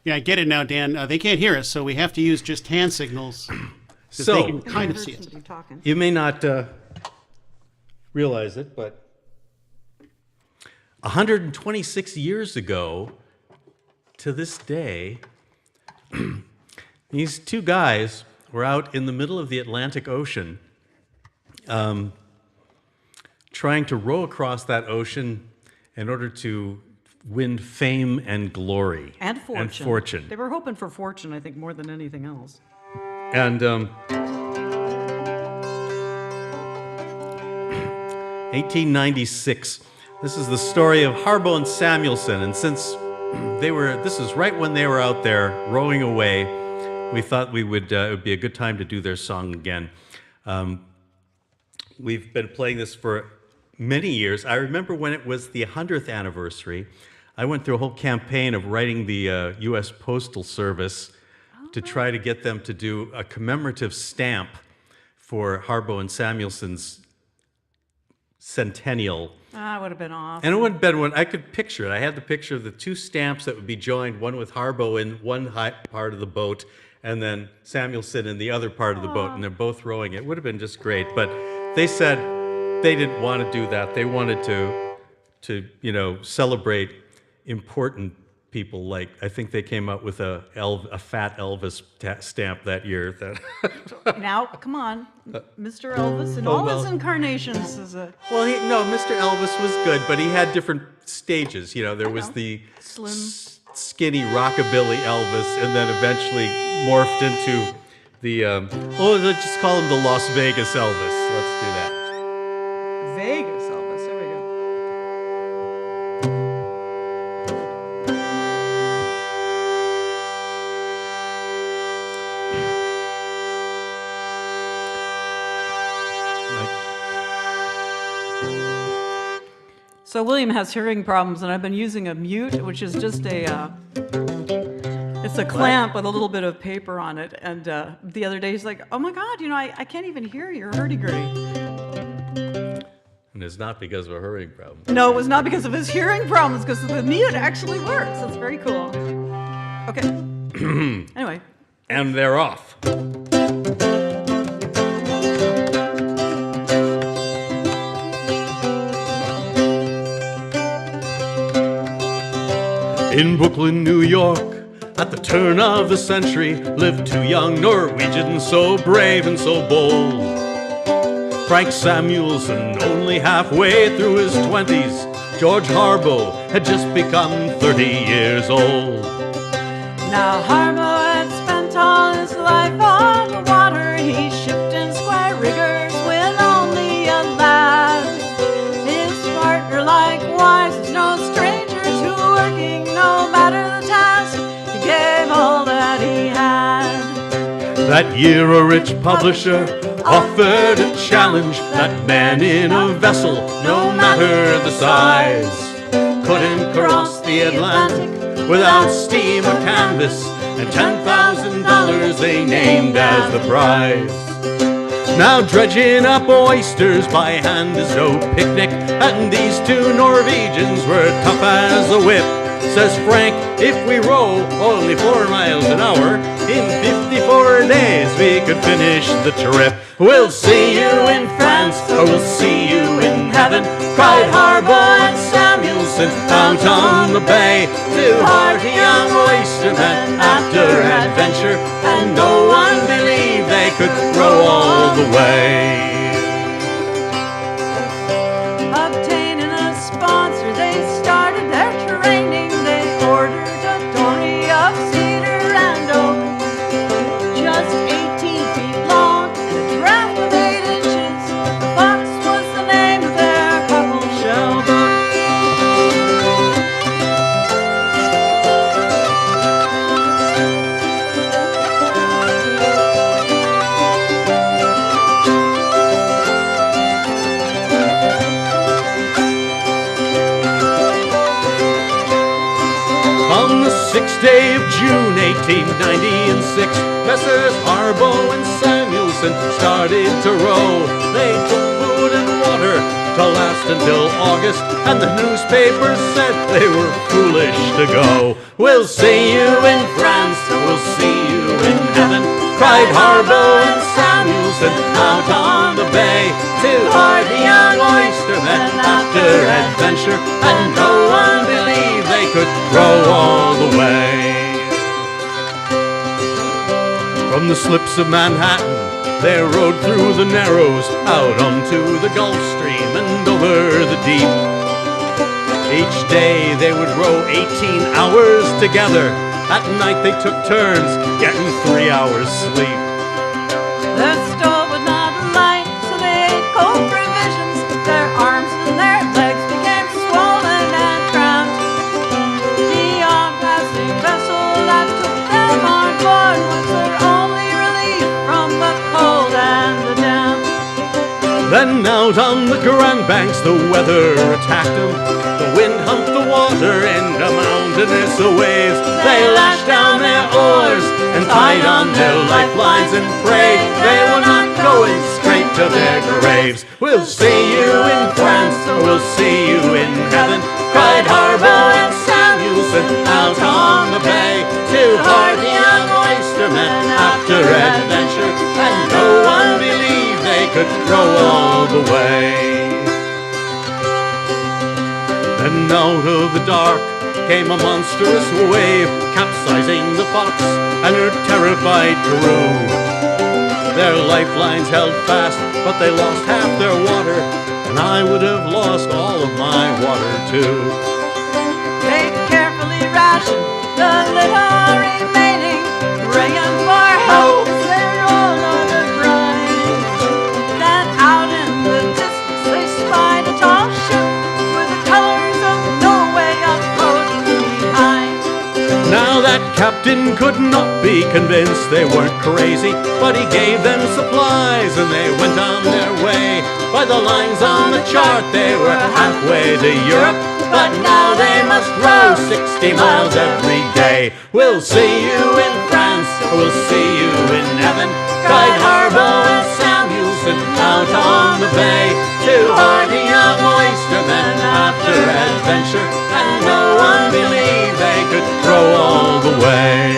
Yeah, I get it now, Dan. They can't hear us, so we have to use just hand signals. 'Cause So- they can kind I of heard see it. somebody talking. You may not realize it, but 126 years ago to this day, these 2 guys were out in the middle of the Atlantic Ocean trying to row across that ocean in order to win fame and glory. And fortune. They were hoping for fortune, I think, more than anything else. And 1896. This is the story of Harbo and Samuelson. And since this is right when they were out there rowing away, we thought it would be a good time to do their song again. We've been playing this for many years. I remember when it was the 100th anniversary, I went through a whole campaign of writing the U.S. Postal Service to try to get them to do a commemorative stamp for Harbo and Samuelson's centennial. Ah, would have been awesome. And it would have been one, I could picture it. I had the picture of the 2 stamps that would be joined, one with Harbo in one part of the boat, and then Samuelson in the other part of the boat, and they're both rowing. It would have been just great. But they said they didn't want to do that. They wanted to celebrate important people. Like, I think they came up with a fat Elvis stamp that year. That Now, come on. Mr. Elvis in all his incarnations is a... Well, Mr. Elvis was good, but he had different stages. There was the Slim. Skinny rockabilly Elvis, and then eventually morphed into the, let's just call him the Las Vegas Elvis. Let's do that. Vegas Elvis. There we go. So William has hearing problems, and I've been using a mute, which is just it's a clamp with a little bit of paper on it. And the other day he's like, "Oh my God, I can't even hear your hurdy-gurdy." And it's not because of a hearing problem. No, it was not because of his hearing problems, because the mute actually works. That's very cool. Okay. Anyway. And they're off. In Brooklyn, New York, at the turn of the century, lived two young Norwegians so brave and so bold. Frank Samuelson, only halfway through his 20s. George Harbaugh had just become 30 years old. Now Harbaugh had spent all his life on the water. He shipped in square riggers when only a lad. His partner likewise is no stranger to working, no matter the task. He gave all that he had. That year a rich publisher offered a challenge that man in a vessel, no matter the size, couldn't cross the Atlantic without steam or canvas, and $10,000 they named as the prize. Now dredging up oysters by hand is no picnic, and these two Norwegians were tough as a whip. Says Frank, if we row only 4 miles an hour, in 54 days we could finish the trip. We'll see you in France, or we'll see you in heaven, cried Harbaugh and Samuelson out on the bay. Two hearty young oystermen after adventure, and no one believed they could row all the way. Obtaining a sponsor, they started their training. They ordered a dory of cedar and oak, just 18 feet long and a draft of 8 inches. The Fox was the name of their couple shell book. On the 6th day of June, 1896, Messrs. Harbaugh and Samuelson started to row. They took food and water to last until August, and the newspapers said they were foolish to go. We'll see you in France, we'll see you in heaven, cried Harbaugh and Samuelson out on the bay. Two hardy young oystermen after adventure, and no one believed they could row all the way. From the slips of Manhattan, they rode through the Narrows, out onto the Gulf Stream and over the deep. Each day they would row 18 hours together. At night they took turns, getting 3 hours sleep. Their stove would not light, so they ate cold provisions. Their arms and their legs became swollen and cramped. The off-passing vessel that took them on board was their only relief from the cold and the damp. Then out on the Grand Banks the weather attacked them. The wind humped the water into mountainous waves. They lashed down their oars and tied on their lifelines and prayed they were not going straight to their graves. We'll see you in France, or we'll see you in heaven, cried Harbaugh and Samuelson out on the bay. Two hardy young oystermen after adventure, and no one believed they could row all the way. Then out of the dark came a monstrous wave, capsizing the Fox and her terrified crew. Their lifelines held fast, but they lost half their water, and I would have lost all of my water too. They carefully rationed the little remaining, praying for help as they rolled on the brine. Then out in the distance they spied a tall ship with the colors of Norway floating behind. Now that captain could not be convinced they weren't crazy, but he gave them supplies and they went on their way. By the lines on the chart they were halfway to Europe, but now they must row 60 miles every day. We'll see you in France, or we'll see you in heaven, cried Harbaugh and Samuelson Samuelson out on the bay. Two hardy young oystermen after adventure, and no one believed they could row all the way.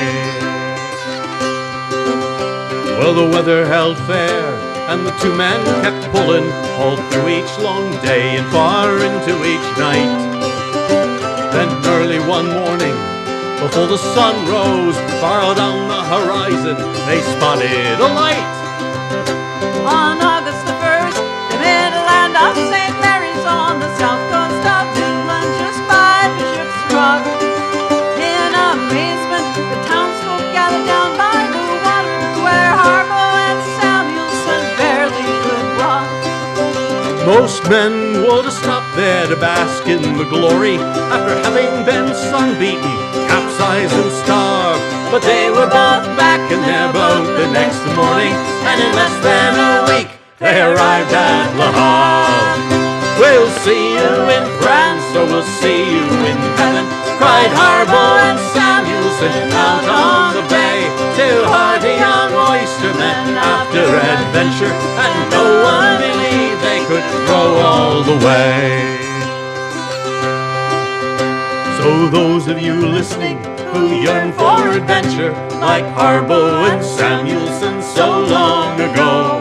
Well, the weather held fair, and the two men kept pulling all through each long day and far into each night. Then early one morning, before the sun rose, far down the horizon, they spotted a light. On August the 1st, they made a land of St. Mary's on the south coast of Newland, just by Bishop's Rock. In amazement, the townsfolk gathered down by the water, where Harbo and Samuelson barely could walk. Most men would have stopped there to bask in the glory after having been sun-beaten, capsized and starved. But they were both back in their boat the next morning, and in less than a week they arrived at Le Havre. We'll see you in France, or we'll see you in heaven, cried Harbo and Samuelson out on the bay. Two hardy young oystermen after adventure, and no one believed they could row all the way. So those of you listening who yearn for adventure, like Harbo and Samuelson so long ago,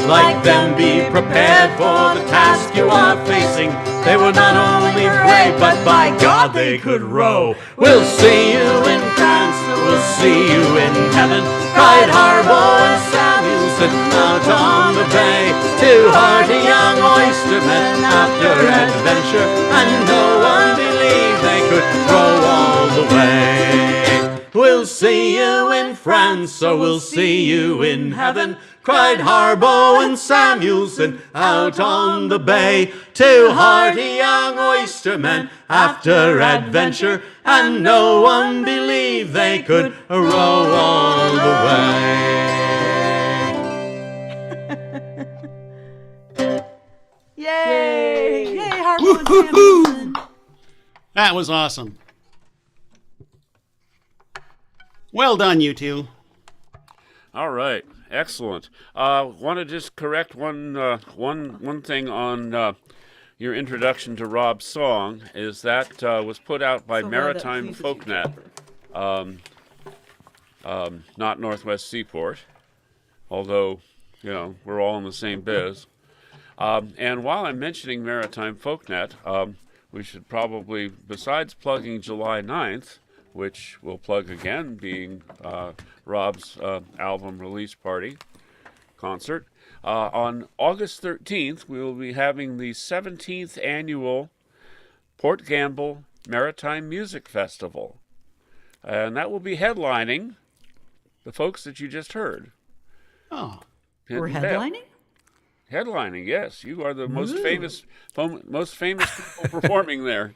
like them, be prepared for the task you are facing. They were not only brave, but by God they could row. We'll see you in France, we'll see you in heaven, cried Harbo and Samuelson out on the bay. Two hardy young oystermen after adventure, and no one believed they could row all the way. We'll see you in France, or we'll see you in heaven, cried Harbo and Samuelson out on the bay. Two hardy young oystermen after adventure, and no one believed they could row all the way. Yay! Yay, Harbo and Samuelson. That was awesome. Well done, you two. All right, excellent. Want to just correct one thing on your introduction to Rob's song. Is that was put out by So Maritime that pleases you. Folknet, not Northwest Seaport. Although, we're all in the same biz. And while I'm mentioning Maritime Folknet, we should probably, besides plugging July 9th, which we'll plug again, being Rob's album release party concert. On August 13th, we will be having the 17th annual Port Gamble Maritime Music Festival. And that will be headlining the folks that you just heard. Oh, We're headlining? Headlining, yes. You are the most famous people performing there.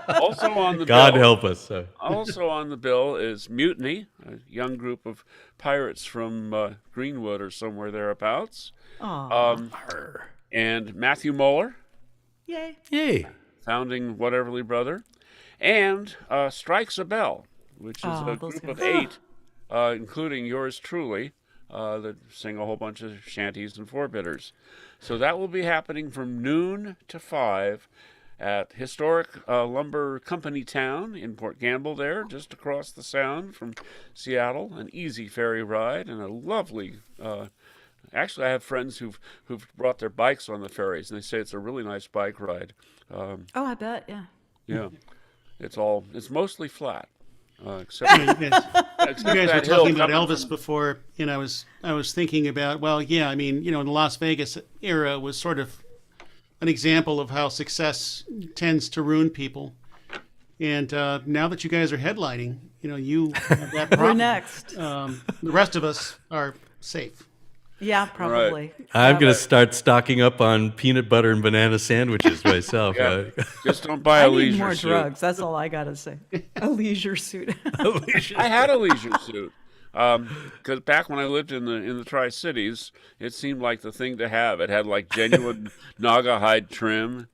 Also on the God bill, help us. Also on the bill is Mutiny, a young group of pirates from Greenwood or somewhere thereabouts. And Matthew Muller, Yay. Yay. founding Whateverly Brother, and Strikes a Bell, which is a those group of guys. 8, including yours truly, that sing a whole bunch of shanties and forebitters. So that will be happening from noon to 5 at historic Lumber Company Town in Port Gamble there, just across the Sound from Seattle. An easy ferry ride and a lovely... actually, I have friends who've brought their bikes on the ferries, and they say it's a really nice bike ride. I bet, yeah. Yeah, it's mostly flat, except you guys except were that hill talking about coming Elvis from- before, and I was thinking about, well, yeah, I mean, the Las Vegas era was sort of an example of how success tends to ruin people. And now that you guys are headlining, you have that problem. We're next. The rest of us are safe. Yeah, probably. I'm going to start stocking up on peanut butter and banana sandwiches myself. Yeah. Just don't buy I a need leisure more suit. drugs. That's all I got to say. A leisure suit. I had a leisure suit because back when I lived in the Tri-Cities, it seemed like the thing to have. It had like genuine Naga hide trim.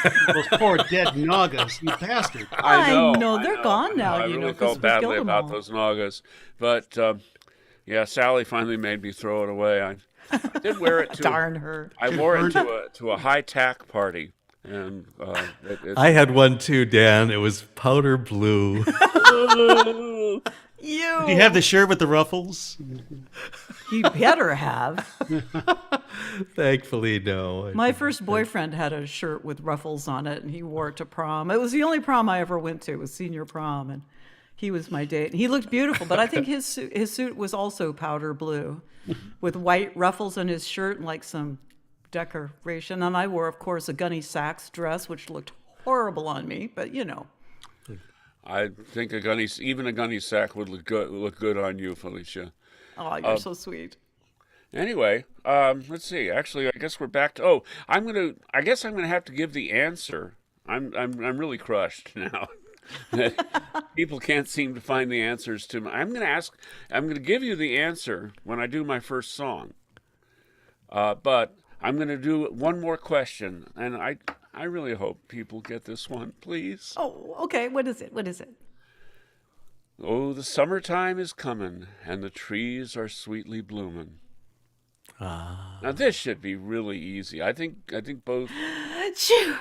Those poor dead Nagas, you bastard. I know. They're gone now. I you really know, 'cause felt we badly killed them about all. those Nagas, but Yeah, Sally finally made me throw it away. I did wear it to. Darn her. I wore it to a high tack party, and I had one too, Dan. It was powder blue. You. Do you have the shirt with the ruffles? He better have. Thankfully, no. My first boyfriend had a shirt with ruffles on it, and he wore it to prom. It was the only prom I ever went to, was senior prom, and he was my date. And he looked beautiful, but I think his suit was also powder blue, with white ruffles on his shirt and like some decoration. And I wore, of course, a Gunny Sacks dress, which looked horrible on me, but you know. I think even a gunny sack would look good on you, Felicia. Oh, you're so sweet. Anyway, let's see. Actually, I guess we're back to. Oh, I guess I'm gonna have to give the answer. I'm really crushed now. People can't seem to find the answers to. I'm gonna give you the answer when I do my first song. But I'm gonna do one more question, and I really hope people get this one, please. Oh, okay. What is it? What is it? Oh, the summertime is coming, and the trees are sweetly blooming. Now this should be really easy. I think both. Achoo!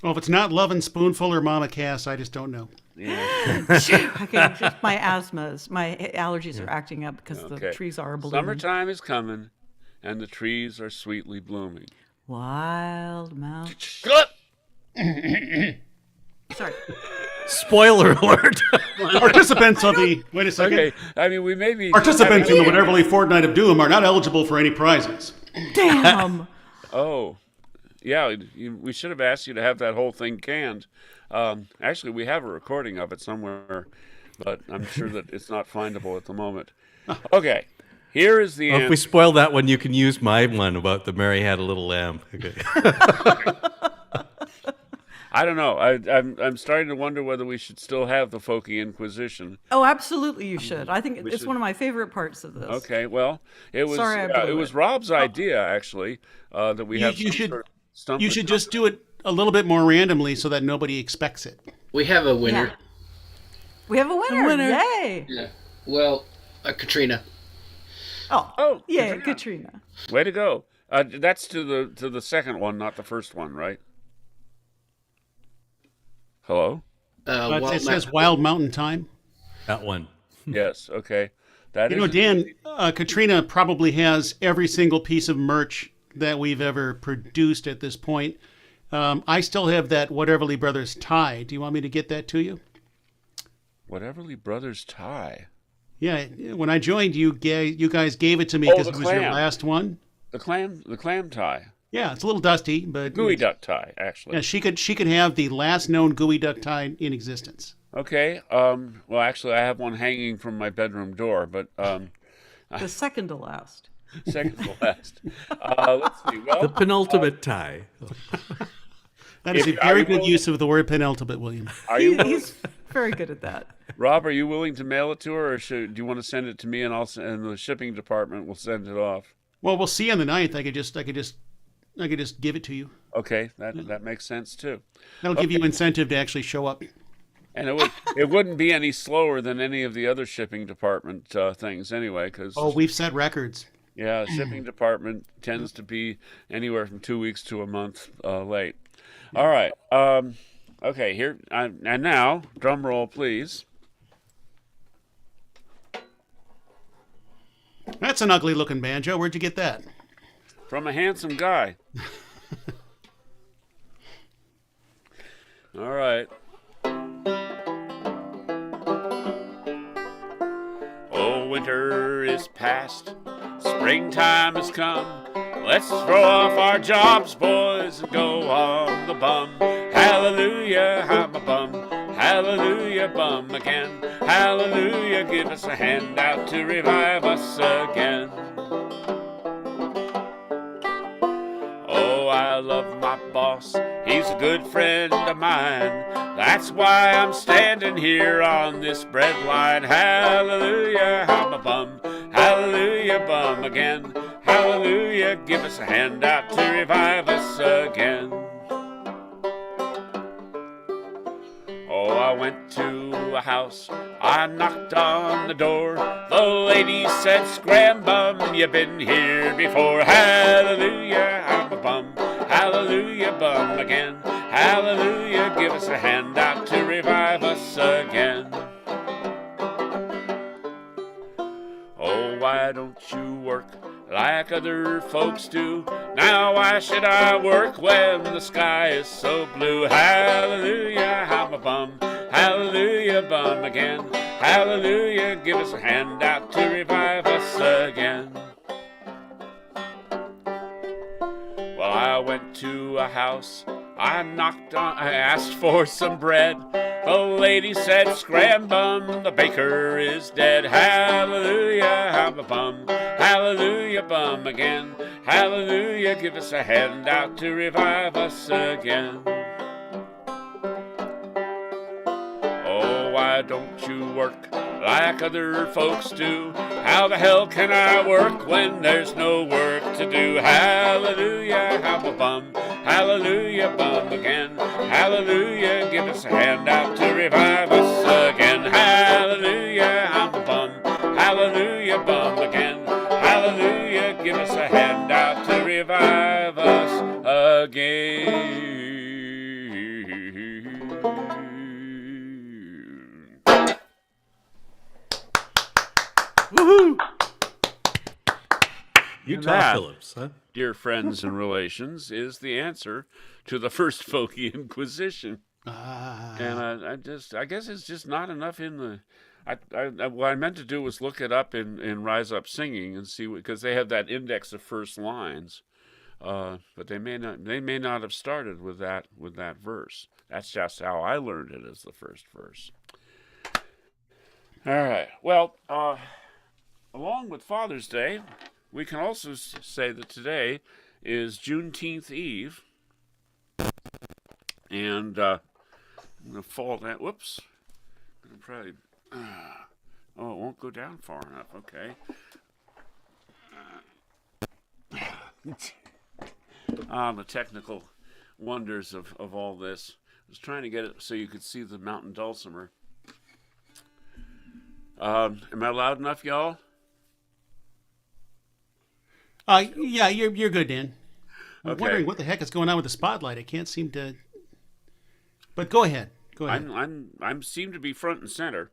Well, if it's not Lovin' Spoonful or Mama Cass, I just don't know. Yeah. Okay, just my asthmas, my allergies are acting up because the trees are blooming. Summertime is coming, and the trees are sweetly blooming. Wild Mount. Sorry. Spoiler alert. Participants of the wait a second. Okay, I mean we may be Participants in the Whateverly Fortnight of Doom are not eligible for any prizes. Damn. Oh, yeah. We should have asked you to have that whole thing canned. Actually, we have a recording of it somewhere, but I'm sure that it's not findable at the moment. Okay, here is the Well, answer. if we spoil that one, you can use my one about the Mary Had a Little Lamb. Okay. I don't know. I'm starting to wonder whether we should still have the Folky Inquisition. Oh, absolutely, you should. I think it's should. one of my favorite parts of this. Okay, well, it was Sorry, I blew it was it. Rob's idea actually that we have. You some should sort of stump you and should dump. just do it a little bit more randomly so that nobody expects it. We have a winner. Yeah. We have a winner. Yay. Yeah. Well, Katrina. Oh, yay, Katrina. Katrina. Way to go! That's to the second one, not the first one, right? Hello. It says Wild Mountain Time. That one. Yes. Okay. That You is know, Dan, Katrina probably has every single piece of merch that we've ever produced at this point. I still have that Whateverly Brothers tie. Do you want me to get that to you? Whateverly Brothers tie. Yeah, when I joined you, you guys gave it to me Oh, because the it was your clam. last one. The clam tie. Yeah, it's a little dusty, but Gooey duck tie, actually. Yeah, she could have the last known gooey duck tie in existence. Okay. Well, actually, I have one hanging from my bedroom door, but The second to last. second to last. Let's see. Well, The penultimate tie. That is If- a are very you good willing- use of the word penultimate, William. are you willing, He's very good at that. Rob? Are you willing to mail it to her, or do you want to send it to me, and and the shipping department will send it off? Well, we'll see on the 9th. I could just give it to you. Okay, that makes sense too. That'll give you incentive to actually show up. And it wouldn't be any slower than any of the other shipping department things anyway, because Oh, we've set records. yeah, shipping department tends to be anywhere from 2 weeks to a month late. All right. Okay. Here and now, drum roll, please. That's an ugly looking banjo. Where'd you get that? From a handsome guy. All right. Oh, winter is past. Springtime has come. Let's throw off our jobs, boys, and go on the bum. Hallelujah, I'm a bum. Hallelujah, bum again. Hallelujah, give us a hand out to revive us again. Oh, I love my boss. He's a good friend of mine. That's why I'm standing here on this bread line. Hallelujah, I'm a bum. Hallelujah, bum again. Hallelujah, give us a hand out to revive us again. Oh, I went to a house I knocked on the door. The lady said, "Scram bum, you've been here before." Hallelujah, I'm a bum. Hallelujah, bum again. Hallelujah, give us a hand out to revive us again. Oh, why don't you work like other folks do? Now why should I work when the sky is so blue? Hallelujah, I'm a bum. Hallelujah, bum again. Hallelujah, give us a hand out to revive us again. Well, I went to a house, I asked for some bread. The lady said, "Scram bum, the baker is dead." Hallelujah, I'm a bum. Hallelujah, bum again. Hallelujah, give us a hand out to revive us again. Oh, why don't you work like other folks do? How the hell can I work when there's no work to do? Hallelujah, I'm a bum. Hallelujah, bum again. Hallelujah, give us a hand out to revive us again. Hallelujah, I'm a bum. Hallelujah, bum again. Hallelujah, give us a hand out to revive us again. Woohoo! Utah That, Phillips, huh? dear friends and relations, is the answer to the first Folky Inquisition. And I guess it's just not enough in the. What I meant to do was look it up in Rise Up Singing and see, because they have that index of first lines, but they may not have started with that verse. That's just how I learned it, as the first verse. All right. Well, along with Father's Day, we can also say that today is Juneteenth Eve, and I'm gonna fall down. Whoops. I'm gonna probably. Oh, it won't go down far enough. Okay. The technical wonders of all this. I was trying to get it so you could see the mountain dulcimer. Am I loud enough, y'all? Yeah, you're good, Dan. I'm Okay. wondering what the heck is going on with the spotlight. I can't seem to. But go ahead. Go ahead. I'm seem to be front and center,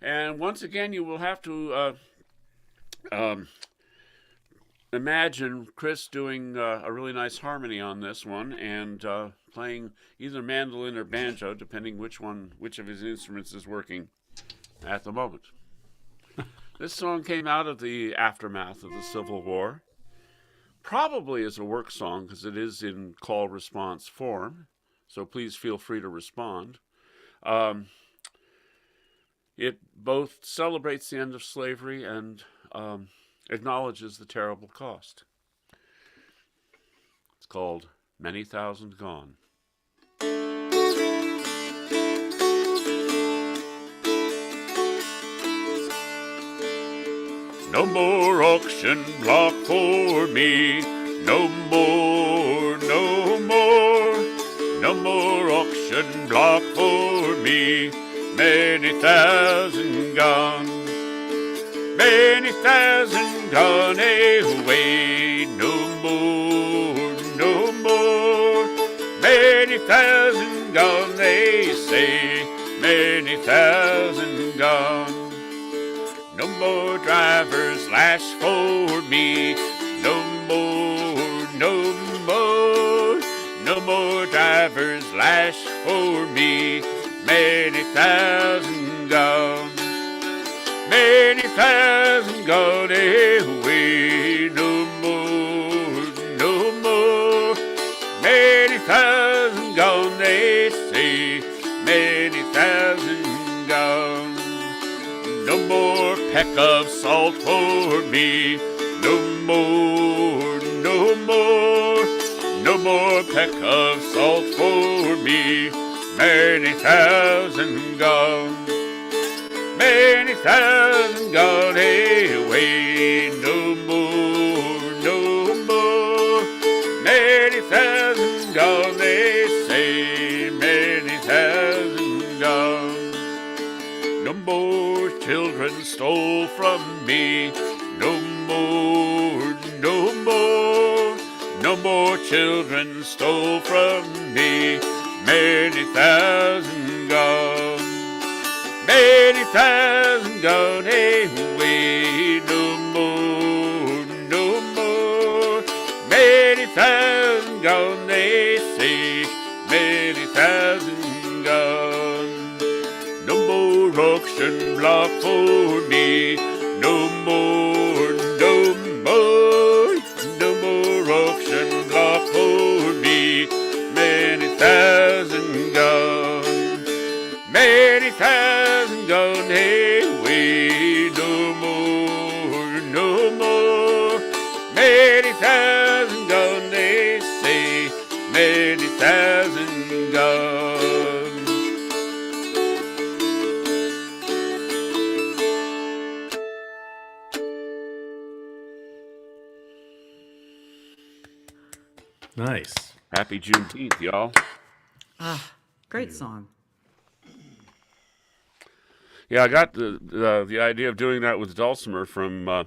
and once again, you will have to imagine Chris doing a really nice harmony on this one, and playing either mandolin or banjo, depending which of his instruments is working at the moment. This song came out of the aftermath of the Civil War, probably as a work song because it is in call response form, so please feel free to respond. It both celebrates the end of slavery and acknowledges the terrible cost. It's called Many Thousand Gone. No more auction block for me. No more, no more. No more auction block for me. Many thousand gone. Many thousand gone away. No more, no more. Many thousand gone, they say. Many thousand gone. No more drivers lash for me. No more, no more. No more drivers lash for me. Many thousand gone. Many thousand gone away. No more, no more. Many thousand gone, they say. Many thousand gone. No more peck of salt for me. No more, no more. No more peck of salt for me. Many thousand gone. Many thousand gone away. No more, no more. Many thousand gone, they say. Many thousand gone. No more stole from me. No more, no more, no more children stole from me. Many thousand gone, many thousand gone away. No more, no more, many thousand gone, they say. Many thousand gone. No more auction block for me. No more, no more, no more auction block for me. Many thousand gone, many thousand gone away. No more, no more, many thousand gone, they say. Many thousand gone. Nice. Happy Juneteenth, y'all. Great song. Yeah, I got the idea of doing that with Dulcimer from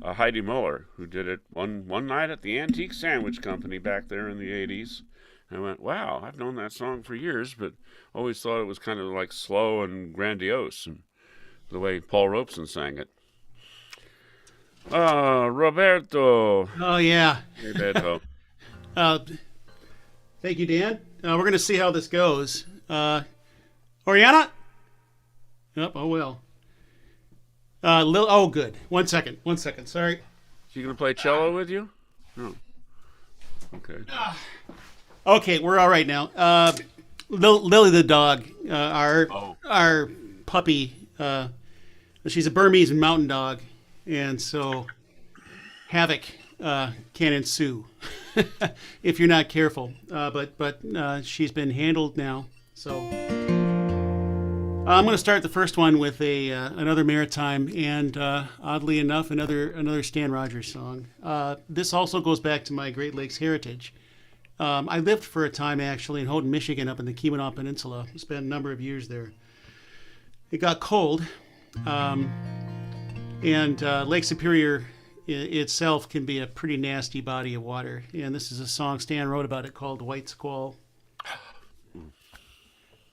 Heidi Muller, who did it one night at the Antique Sandwich Company back there in the 80s. And I went, wow, I've known that song for years, but always thought it was kind of like slow and grandiose, and the way Paul Robeson sang it. Roberto. Oh, yeah. Hey, Beto. Thank you, Dan. We're going to see how this goes. Oriana? Yep, oh, well. Oh, good. One second. Sorry. She going to play cello with you? No. Okay. Okay, we're all right now. Lily the dog, our puppy, she's a Burmese mountain dog, and so havoc can ensue if you're not careful. But she's been handled now, so I'm going to start the first one with another maritime and oddly enough another Stan Rogers song. This also goes back to my Great Lakes heritage. I lived for a time actually in Houghton, Michigan, up in the Keweenaw Peninsula. Spent a number of years there. It got cold, and Lake Superior itself can be a pretty nasty body of water. And this is a song Stan wrote about it called White Squall. And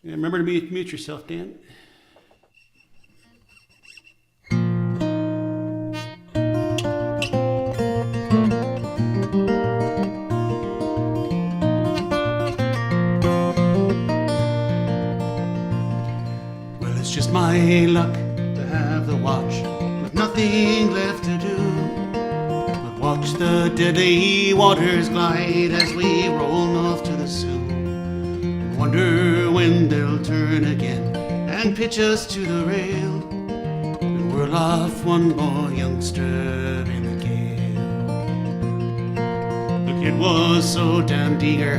remember to mute yourself, Dan. It's just my luck to have the watch with nothing left to do but watch the deadly waters glide as we roll north to the Sioux, and wonder when they'll turn again and pitch us to the rail and whirl off one more youngster in the gale. The kid was so damned eager,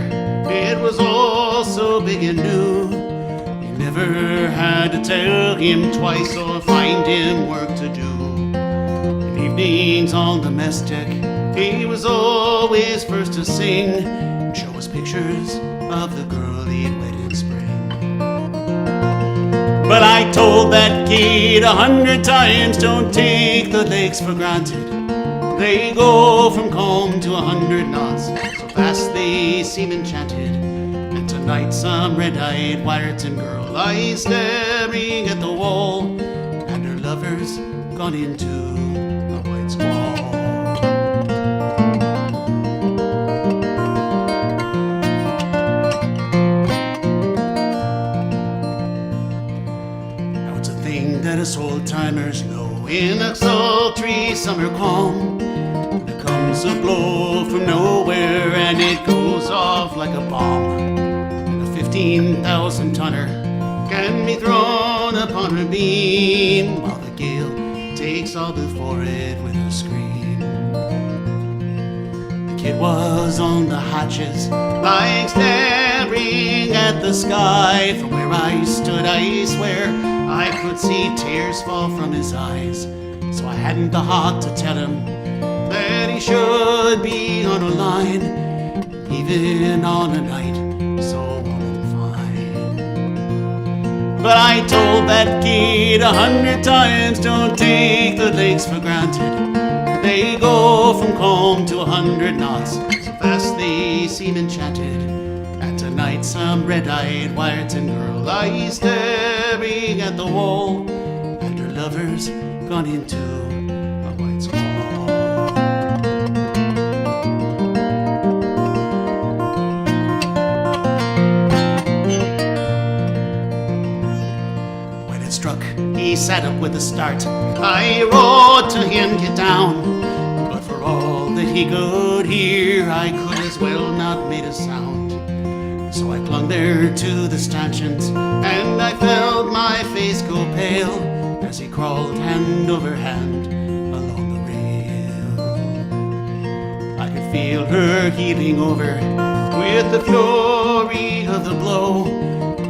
it was all so big and new. Never had to tell him twice or find him work to do. In evenings on the mess deck, he was always first to sing and show us pictures of the girl he'd wed in spring. But I told that kid 100 times, don't take the lakes for granted. They go from calm to 100 knots, so fast they seem enchanted. Tonight some red-eyed Wyerton girl lies staring at the wall, and her lover's gone into a white squall. Now it's a thing that us old-timers know. In a sultry summer calm, there comes a blow from nowhere, and it goes off like a bomb. 15,000 tonner can be thrown upon her beam, while the gale takes all before it with a scream. The kid was on the hatches, lying staring at the sky. From where I stood, I swear I could see tears fall from his eyes. So I hadn't the heart to tell him that he should be on a line, even on a night so But I told that kid 100 times, don't take the lakes for granted. They go from calm to 100 knots, so fast they seem enchanted. And tonight some red-eyed Wyerton girl lies staring at the wall, and her lover's gone into a white squall. When it struck, he sat up with a start. I roared to him, get down. But for all that he could hear, I could as well not made a sound. So I clung there to the stanchions, and I felt my face go pale as he crawled hand over hand along the rail. I could feel her heeling over with the fury of the blow.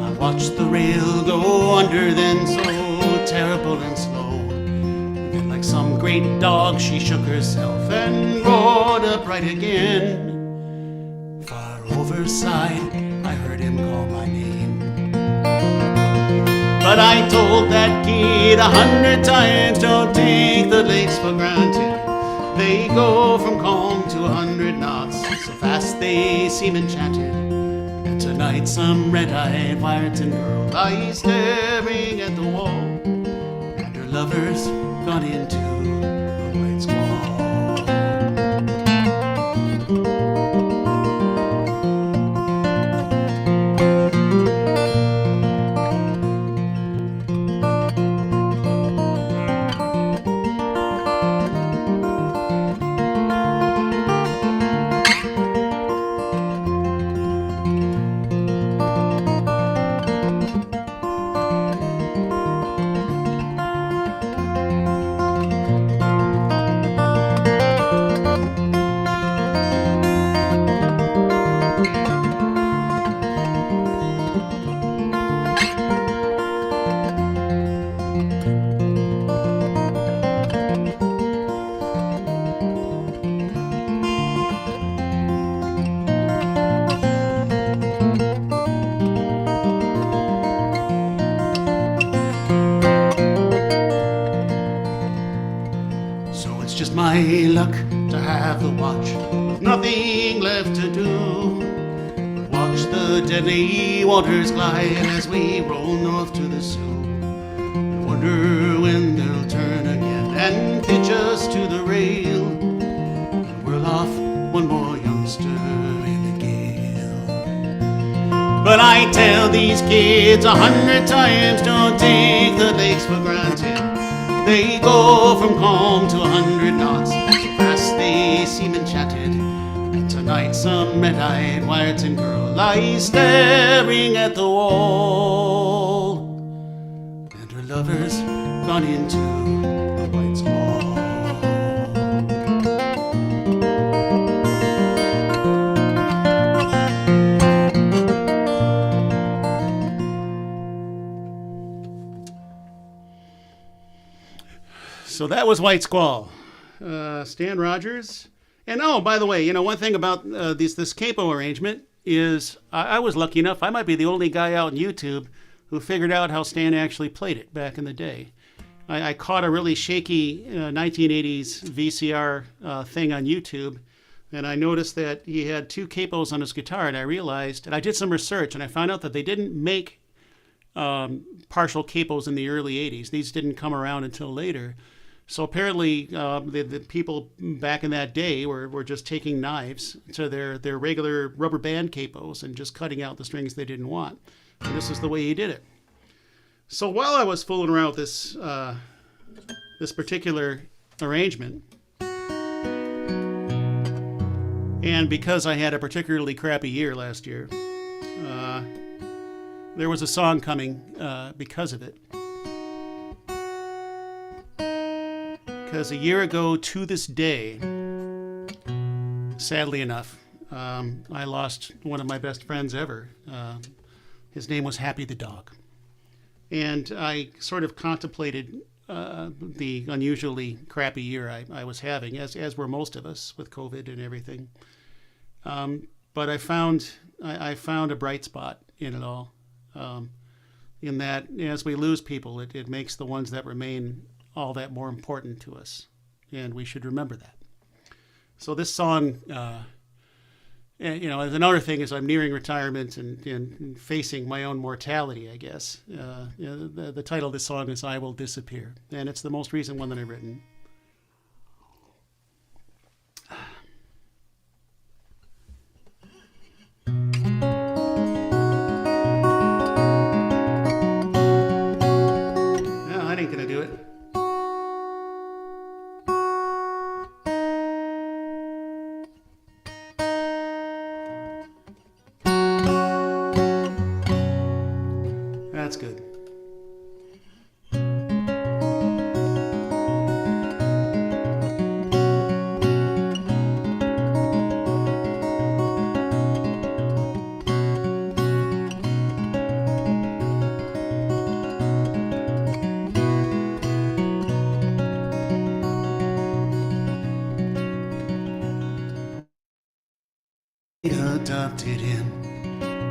I watched the rail go under, then so terrible and slow. Then like some great dog she shook herself and roared upright again. Far overside I heard him call my name. But I told that kid 100 times, don't take the lakes for granted. They go from calm to 100 knots, so fast they seem enchanted. And tonight some red-eyed Wyerton girl lies staring at the wall, and her lover's gone into a white squall. Just my luck to have the watch with nothing left to do but watch the deadly waters glide as we roll north to the Sioux. I wonder when they'll turn again and pitch us to the rail and whirl off one more youngster in the gale. But I tell these kids 100 times, don't take the lakes for granted. They go from calm to 100 knots, so fast they seem enchanted. And tonight some red-eyed Wyerton girl lies staring at the wall, and her lover's gone into a white squall. So that was White Squall. Stan Rogers. And oh, by the way, one thing about this capo arrangement is I was lucky enough, I might be the only guy out on YouTube who figured out how Stan actually played it back in the day. I caught a really shaky 1980s VCR thing on YouTube, and I noticed that he had two capos on his guitar, and I realized, and I did some research, and I found out that they didn't make partial capos in the early 80s. These didn't come around until later. So apparently the people back in that day were just taking knives to their regular rubber band capos and just cutting out the strings they didn't want. And this is the way he did it. So while I was fooling around with this particular arrangement, and because I had a particularly crappy year last year, there was a song coming because of it. Because a year ago to this day, sadly enough, I lost one of my best friends ever. His name was Happy the dog. And I sort of contemplated the unusually crappy year I was having, as were most of us with COVID and everything. But I found a bright spot in it all. in that as we lose people, it makes the ones that remain all that more important to us. And we should remember that. So this song, as another thing is I'm nearing retirement and facing my own mortality, I guess. The title of this song is I Will Disappear. And it's the most recent one that I've written. No, that ain't gonna do it. That's good. Adopted him.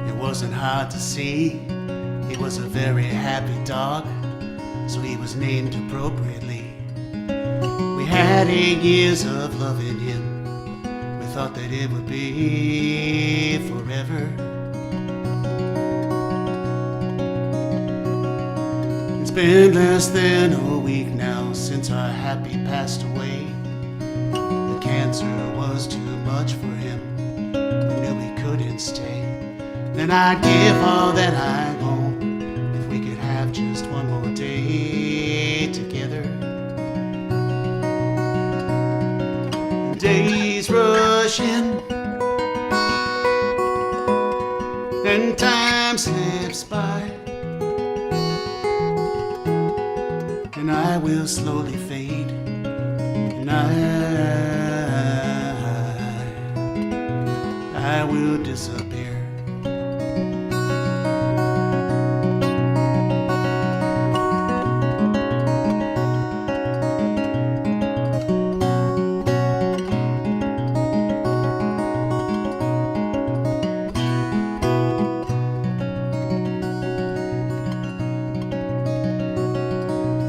It wasn't hard to see. He was a very happy dog, so he was named appropriately. We had 8 years of loving him. We thought that it would be forever. It's been less than a week now since our happy passed away. The cancer was too much for him. We knew we couldn't stay. Then I'd give all that I own if we could have just one more day together. Days rush in and time slips by, and I will slowly fade, and I will disappear.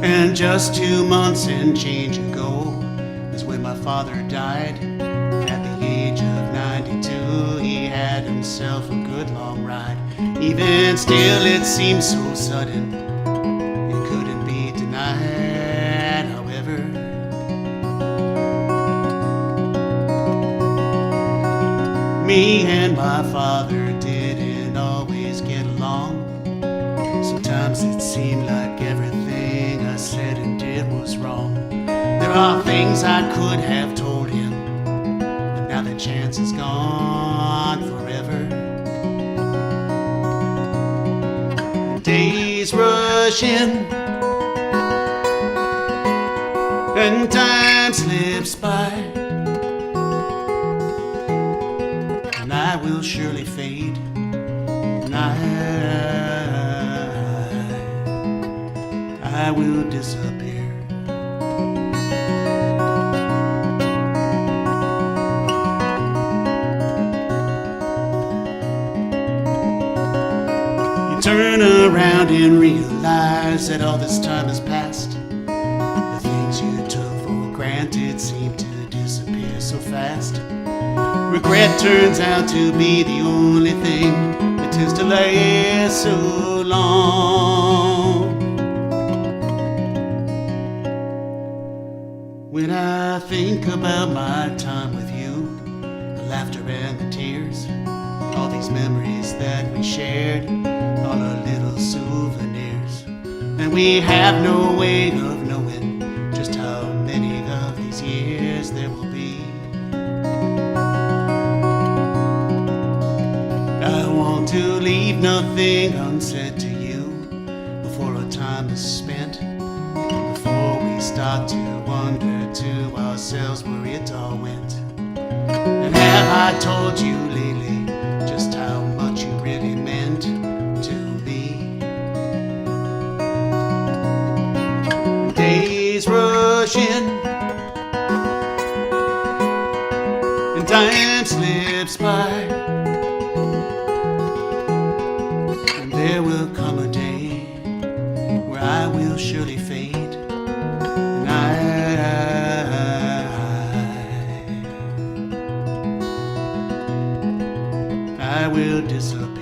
And just 2 months and change ago is when my father died. At the age of 92, he had himself a good long ride. Even still, it seemed so sudden, it couldn't be denied, however. Me and my father didn't always get along. Sometimes it seemed like everything I said and did was wrong. There are things I could have told him, but now the chance is gone forever. Days rush in and time slips by, and I will surely fade, and I will disappear. You turn around and realize that all this time has passed. The things you took for granted seem to disappear so fast. Regret turns out to be the only thing that tends to last so long. When I think about my time with you, the laughter and the tears, all these memories that we shared, all our little souvenirs, and we have no way of knowing just how many of these years there will be. I want to leave nothing unsaid to you before our time is spent, before we start to wonder to ourselves where it all went. And have I told you lately just how much you really meant to me? Days rush in and time slips by, and there will come a day I will surely fade. And I will disappear.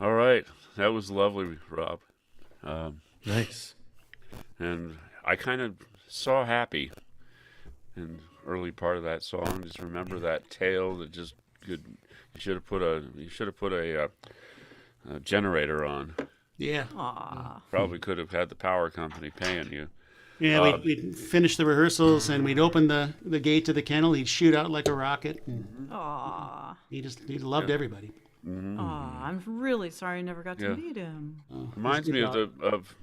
All right, that was lovely, Rob. Nice. And I kind of saw happy in early part of that song. Just remember that tail that just could. You should have put a generator on. Yeah. Probably could have had the power company paying you. Yeah, we'd finish the rehearsals and we'd open the gate to the kennel. He'd shoot out like a rocket. And Aw. he loved everybody. Aw, I'm really sorry I never got to Yeah. meet him. Reminds me of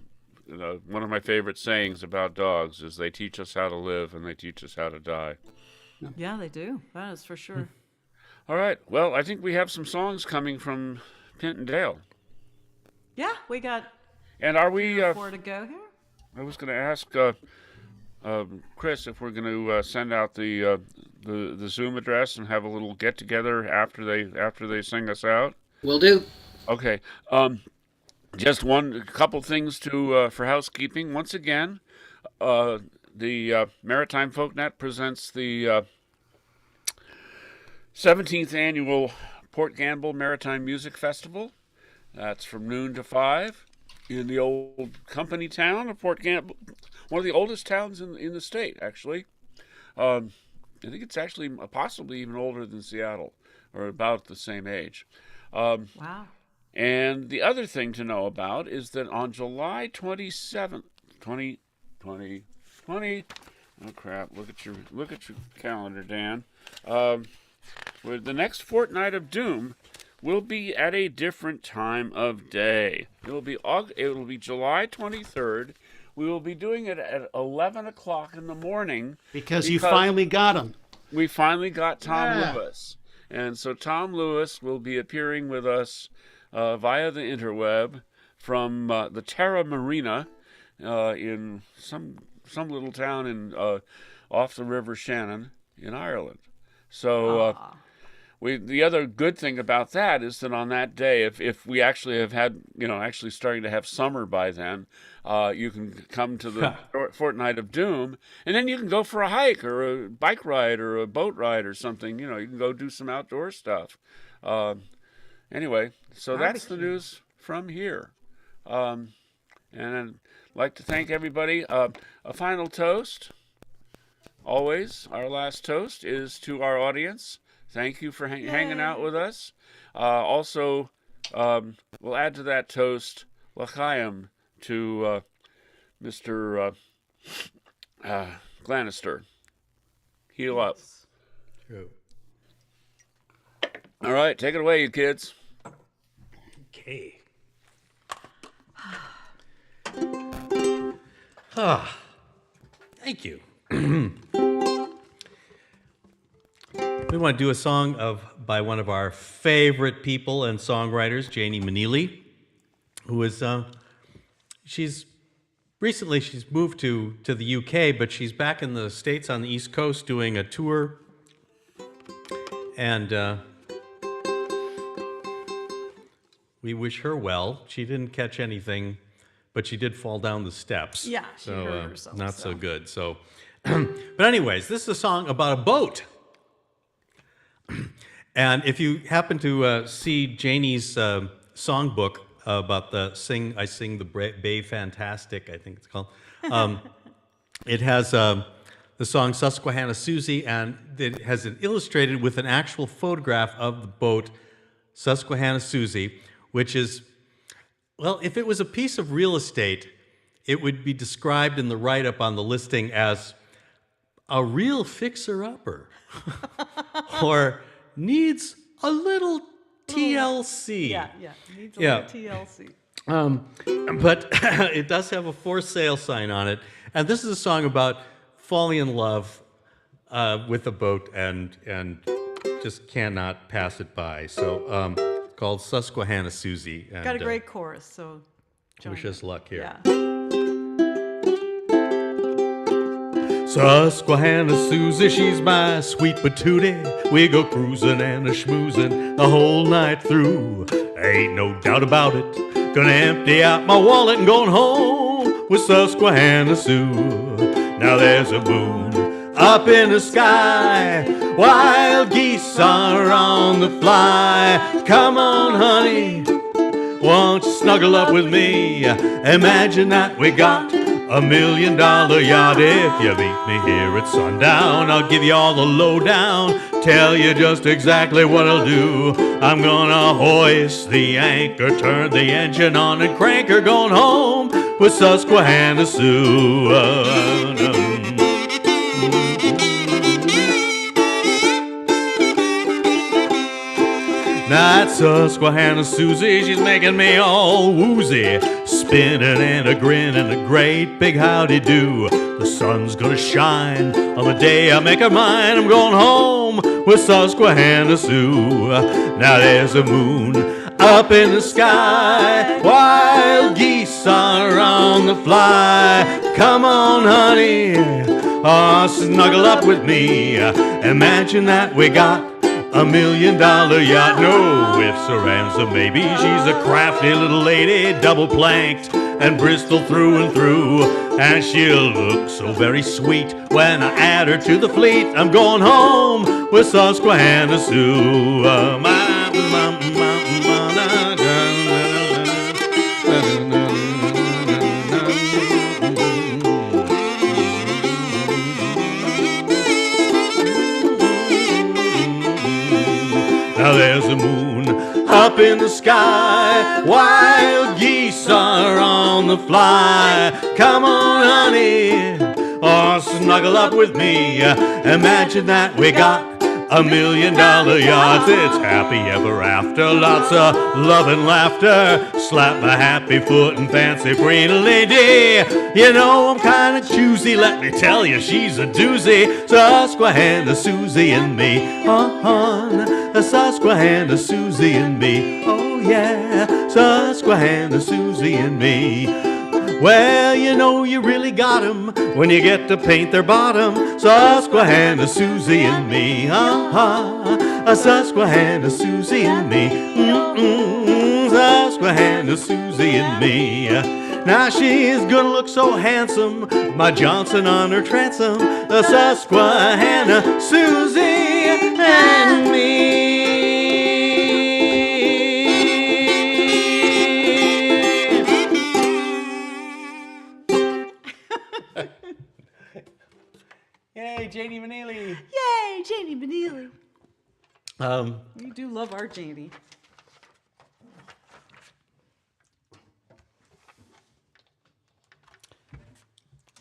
one of my favorite sayings about dogs is they teach us how to live and they teach us how to die. Yeah, they do. That is for sure. All right. Well, I think we have some songs coming from Pint and Dale. Yeah, we got And are we? 4 to go here. I was going to ask Chris if we're going to send out the Zoom address and have a little get together after they sing us out. Will do. Okay. Just a couple things for housekeeping. Once again, the Maritime Folknet presents the 17th annual Port Gamble Maritime Music Festival. That's from noon to 5 in the old company town of Port Gamble, one of the oldest towns in the state, actually. I think it's actually possibly even older than Seattle, or about the same age. Wow. And the other thing to know about is that on July 27th, 2020, oh crap, look at your calendar, Dan. Where the next Fortnight of Doom will be at a different time of day. It will be July 23rd. We will be doing it at 11 o'clock in the morning. Because you finally got him. We finally got Tom Lewis. And so Tom Lewis will be appearing with us via the interweb from the Terra Marina in some little town in off the River Shannon in Ireland. So the other good thing about that is that on that day, if we actually have had, actually starting to have summer by then, you can come to the Fortnight of Doom, and then you can go for a hike or a bike ride or a boat ride or something. You can go do some outdoor stuff. Anyway, so that's the news from here. And I'd like to thank everybody. A final toast. Always, our last toast is to our audience. Thank you for hanging out with us. Also, we'll add to that toast L'chaim to Mr. Glanister. Heal up. True. All right, take it away, you kids. Okay. Thank you. We want to do a song by one of our favorite people and songwriters, Janie Manili, who is she's moved to the UK, but she's back in the States on the East Coast doing a tour, and we wish her well. She didn't catch anything, but she did fall down the steps. Yeah, she so hurt herself, not so. so good. So, but anyways, this is a song about a boat. And if you happen to see Janie's songbook about I Sing the Bay Fantastic, I think it's called, it has the song Susquehanna Susie, and it has it illustrated with an actual photograph of the boat Susquehanna Susie, which is, well, if it was a piece of real estate, it would be described in the write-up on the listing as a real fixer-upper. Or needs a little TLC. Yeah, needs a Yeah. little TLC. But it does have a for sale sign on it, and this is a song about falling in love with a boat and just cannot pass it by. So called Susquehanna Susie. And, Got a great chorus, so wish us luck here. yeah. Susquehanna Susie, she's my sweet patootie. We go cruising and a schmoozing the whole night through. Ain't no doubt about it. Gonna empty out my wallet and going home with Susquehanna Sue. Now there's a moon up in the sky. Wild geese are on the fly. Come on, honey, won't you snuggle up with me? Imagine that we got $1 million yacht. If you meet me here at sundown, I'll give you all the lowdown, tell you just exactly what I'll do. I'm gonna hoist the anchor, turn the engine on, and crank her going home with Susquehanna Sue. Now that's Susquehanna Susie, she's making me all woozy, spinning and a grin and a great big howdy do. The sun's gonna shine on the day I make her mine. I'm going home with Susquehanna Sue. Now there's a moon up in the sky. Wild geese are on the fly. Come on, honey, oh, snuggle up with me. Imagine that we got $1 million yacht. No ifs or ands or maybe. She's a crafty little lady, double planked and Bristol through and through. And she'll look so very sweet when I add her to the fleet. I'm going home with Susquehanna Sue. Now there's a moon up in the sky. Wild geese are on the fly. Come on, honey, or snuggle up with me. Imagine that we got $1 million yacht. It's happy ever after. Lots of love and laughter. Slap my happy foot and fancy pretty lady. You know I'm kind of choosy, let me tell you, she's a doozy. Susquehanna Susie and me, Susquehanna Susie and me, oh yeah, Susquehanna Susie and me. Well, you know you really got 'em when you get to paint their bottom. Susquehanna Susie and me, Susquehanna Susie and me, Susquehanna Susie and me. Now she's gonna look so handsome, my Johnson on her transom, the Susquehanna Susie and me. Yay, Janie Vanilli. Yay, Janie Benneely. Um, We do love our Janie.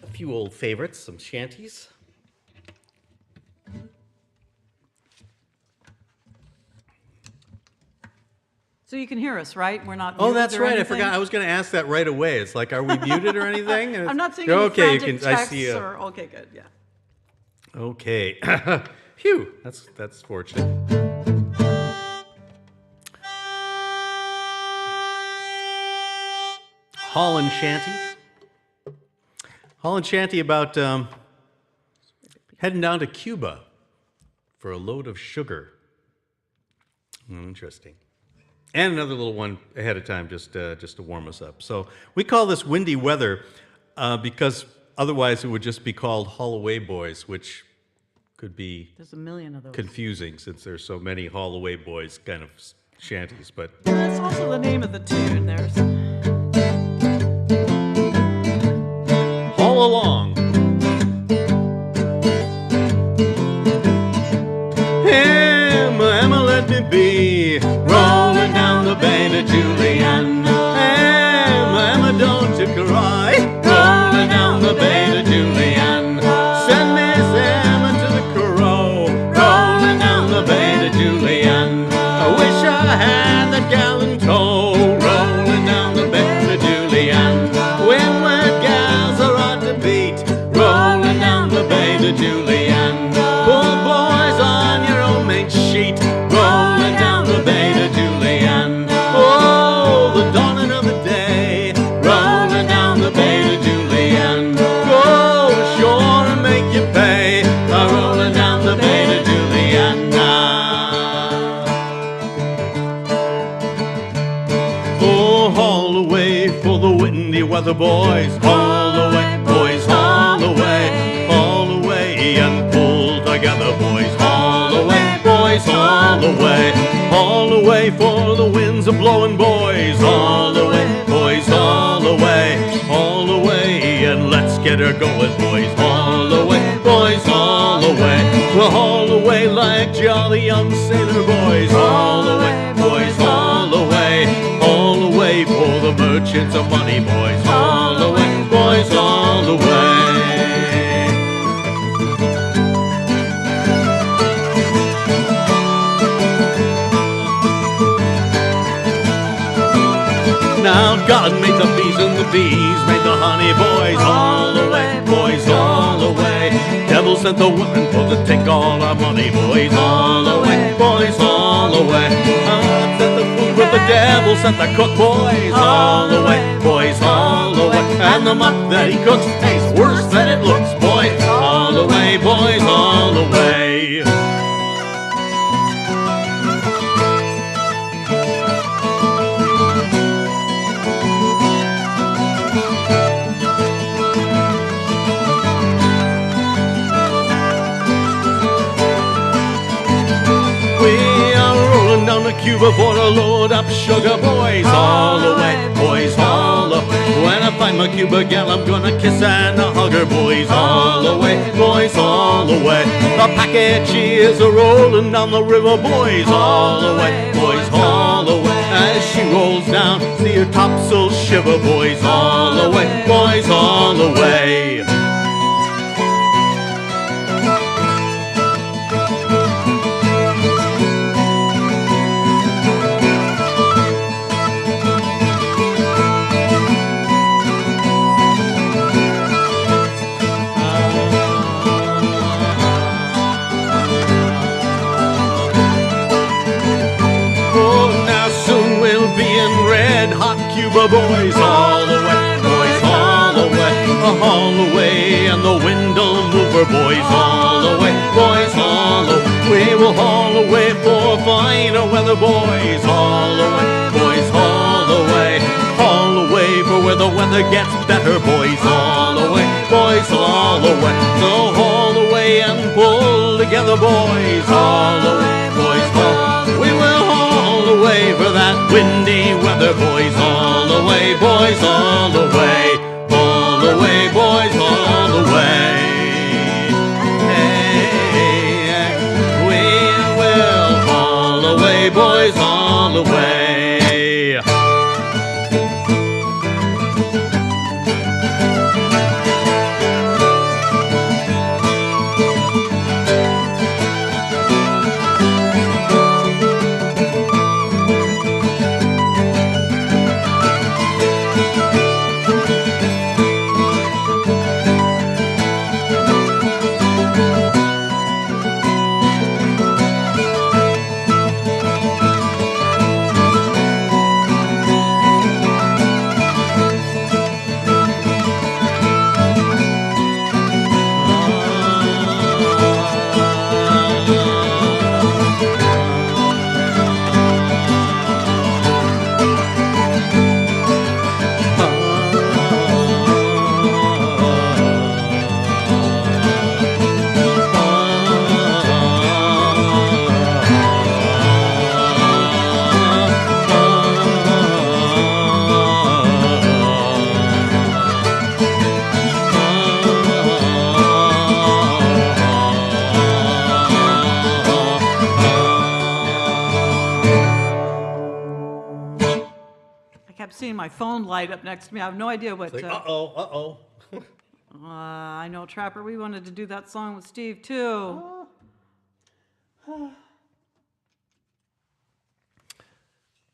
a few old favorites, some shanties. So you can hear us, right? We're not. Oh, muted that's or right. I anything? forgot. I was going to ask that right away. It's like, are we muted or anything? And I'm not it's- seeing any okay, you frantic can. I texts see. or okay, good, yeah. Okay. Phew. That's fortunate. Holland Shanty. Holland Shanty about heading down to Cuba for a load of sugar. Interesting. And another little one ahead of time, just to warm us up. So we call this windy weather because otherwise it would just be called Holloway Boys, which could be There's a million of those. confusing since there's so many Holloway Boys kind of shanties. But That's also the name of the tune. There's all along. Emma, let me be rolling down the Bay to Juliana. Emma, don't you cry, rolling down the Bay to Juliana. Send Miss Emma to the Crow, rolling down the Bay to Juliana. I wish I had weather, boys. Haul away, boys, haul away. Haul away and pull together, boys. Haul away, boys, haul away. Haul away for the winds are blowing, boys. Haul away, boys, haul away. Haul away and let's get her going, boys. Haul away, boys, haul away. We'll haul away like jolly young sailor boys. Haul away, boys, haul away. Haul away for the merchants of money, boys. Haul away, boys, haul away. Now God made the bees and the bees made the honey, boys. All away, boys, all away. Devil sent the women for to take all our money, boys. All away, boys, all away. God sent the food with the devil sent the cook, boys. All away, boys, all away. And the muck that he cooks tastes worse than it looks, boys. All away, boys, all away. Cuba for to load up sugar, boys. All away, boys, all away. When I find my Cuba gal, I'm gonna kiss and hug her, boys. All away, boys, all away. The package is a rolling down the river, boys. All away, boys, all away. As she rolls down, see her topsail shiver, boys. All away, boys, all away. Cuba, boys, all the way, boys, all the way, all the way, and the wind'll move her, boys, all the way, boys, all the way. We will haul away for finer weather, boys, all the way, boys, all the way, haul away for where the weather gets better, boys, all the way, boys, all the way. So haul away and pull together, boys, all the way, boys, haul. We will haul away for that windy weather, boys, all the way, boys, all the way, all the way, boys, all the way. Hey, we will haul away, boys, all the way. Seeing my phone light up next to me. I have no idea what. Like, uh-oh. I know, Trapper. We wanted to do that song with Steve too. We're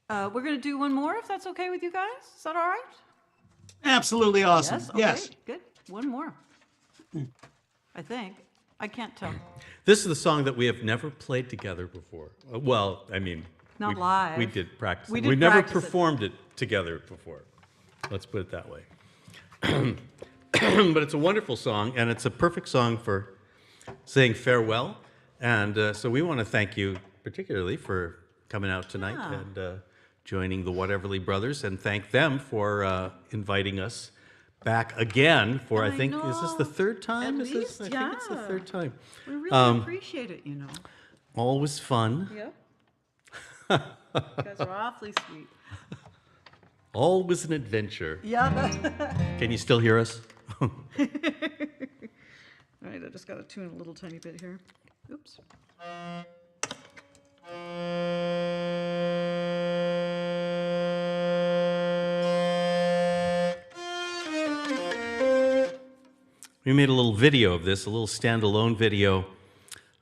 going to do one more, if that's okay with you guys. Is that all right? Absolutely awesome. Yes. Okay, Yes. good. One more. I think. I can't tell. This is the song that we have never played together before. Well, I mean, Not live. We did practice. We did We've never practice it. performed it together before. Let's put it that way. But it's a wonderful song, and it's a perfect song for saying farewell. And so we want to thank you particularly for coming out tonight Yeah. and joining the Whateverly Brothers, and thank them for inviting us back again for, I think, is this the third time? At least, I think it's the yeah. third time. We really appreciate it, you know. Always fun. Yep. You guys are awfully sweet. Always an adventure. Yeah. Can you still hear us? All right, I just got to tune a little tiny bit here. Oops. We made a little video of this, a little standalone video,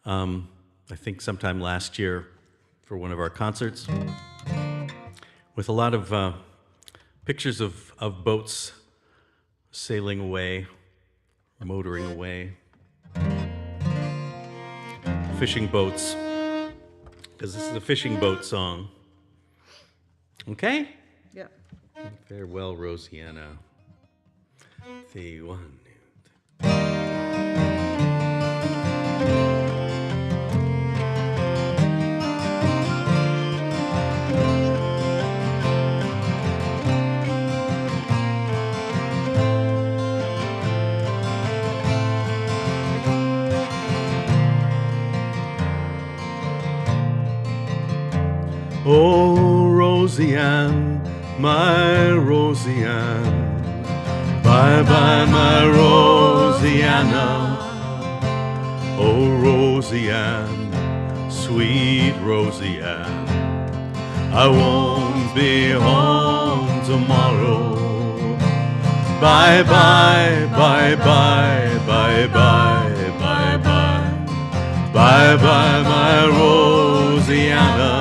I think sometime last year for one of our concerts, with a lot of pictures of boats sailing away, motoring away, fishing boats, because this is a fishing boat song. Okay? Yeah. Farewell, Rosianna. The one. Oh, Roseanne, my Roseanne, bye-bye, my Rosianna. Oh, Roseanne, sweet Roseanne, I won't be home tomorrow. Bye-bye, bye-bye, bye-bye, bye-bye, bye-bye, my Rosianna.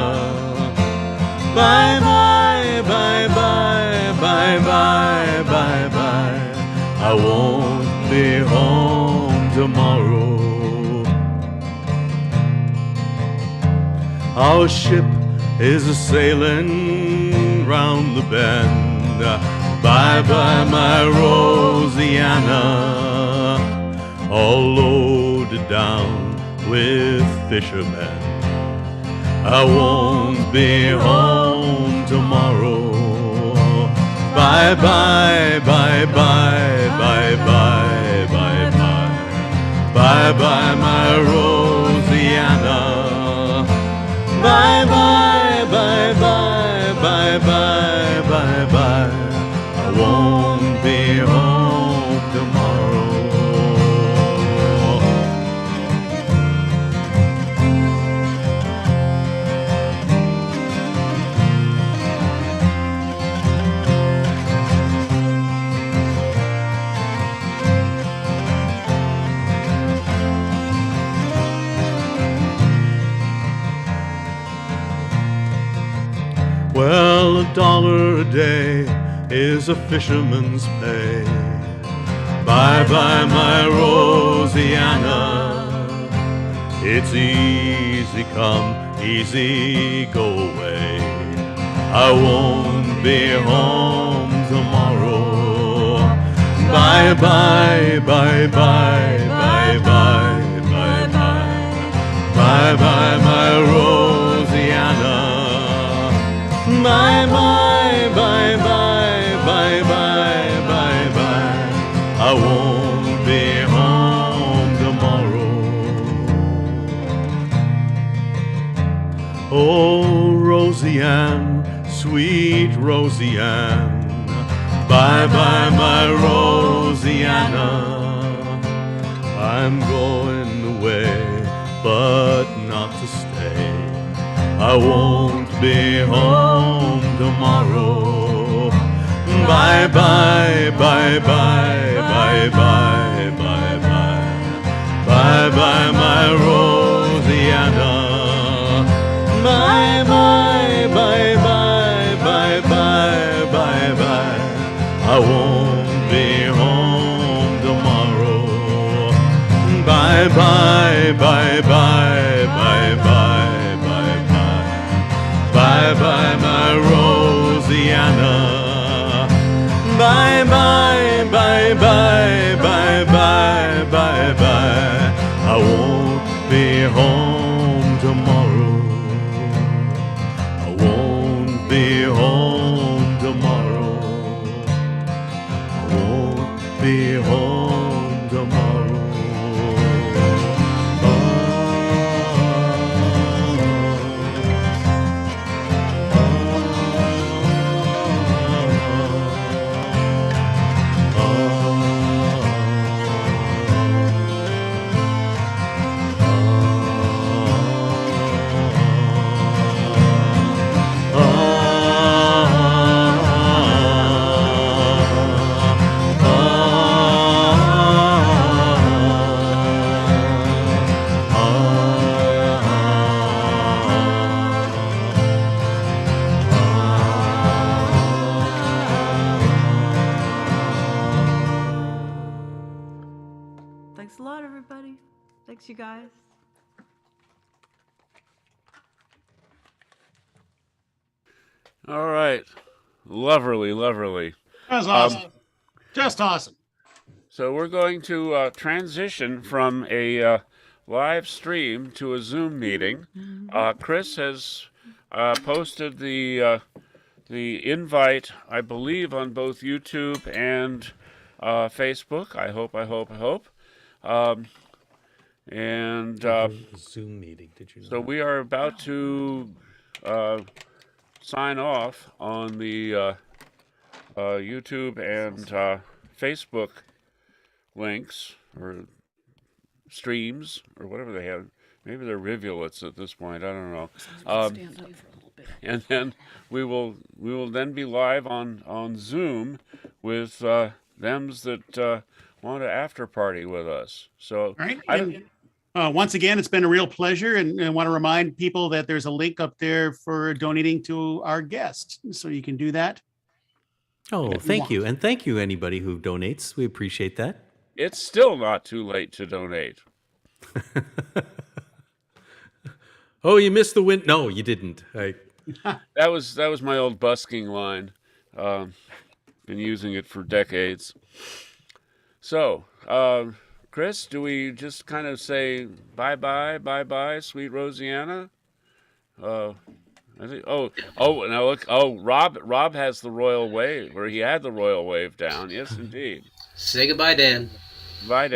Bye-bye, bye-bye, bye-bye, bye-bye, I won't be home tomorrow. Our ship is a-sailing round the bend. Bye-bye, my Rosianna, all loaded down with fishermen. I won't be home tomorrow. Bye-bye, bye-bye, bye-bye, bye-bye, bye-bye, my Rosianna. Bye-bye, bye-bye, bye-bye, bye-bye, I won't be home tomorrow. Well, $1 a day is a fisherman's pay. Bye-bye, my Rosianna. It's easy come, easy go away. I won't be home tomorrow. Bye-bye, bye-bye, bye-bye, bye-bye, bye-bye, my Rosianna. Bye-bye, bye-bye, bye-bye, bye-bye, I won't be home tomorrow. Oh, Rosianne, sweet Rosianne, bye-bye, my Rosianna. I'm going away, but not to stay. I won't be home tomorrow. Bye-bye, bye-bye, bye-bye, bye-bye, bye-bye, my Rosianna. Bye-bye, bye-bye, bye-bye, bye-bye, I won't be home tomorrow. Bye-bye, bye-bye, bye-bye, bye-bye, my Rosianna. Bye-bye, bye-bye, bye-bye, bye-bye, I won't be home tomorrow. I won't be home. Thanks, you guys. All right. Lovely, lovely. That was awesome. Just awesome. So we're going to transition from a live stream to a Zoom meeting. Chris has posted the invite, I believe, on both YouTube and Facebook. I hope. And Zoom meeting. Did you know? so we are about to sign off on the YouTube and Facebook links or streams or whatever they have. Maybe they're rivulets at this point. I don't know. And then we will then be live on Zoom with thems that want to after party with us. So All right. Once again, it's been a real pleasure, and I want to remind people that there's a link up there for donating to our guest, so you can do that. Oh, thank you. And thank you, anybody who donates. We appreciate that. it's still not too late to donate. Oh, you missed the win. No, you didn't. That was my old busking line. Been using it for decades. So, Chris, do we just kind of say bye, sweet Rosianna? I think. Oh, now look. Oh, Rob has the royal wave, or he had the royal wave down. Yes, indeed. Say goodbye, Dan. Bye, Dan.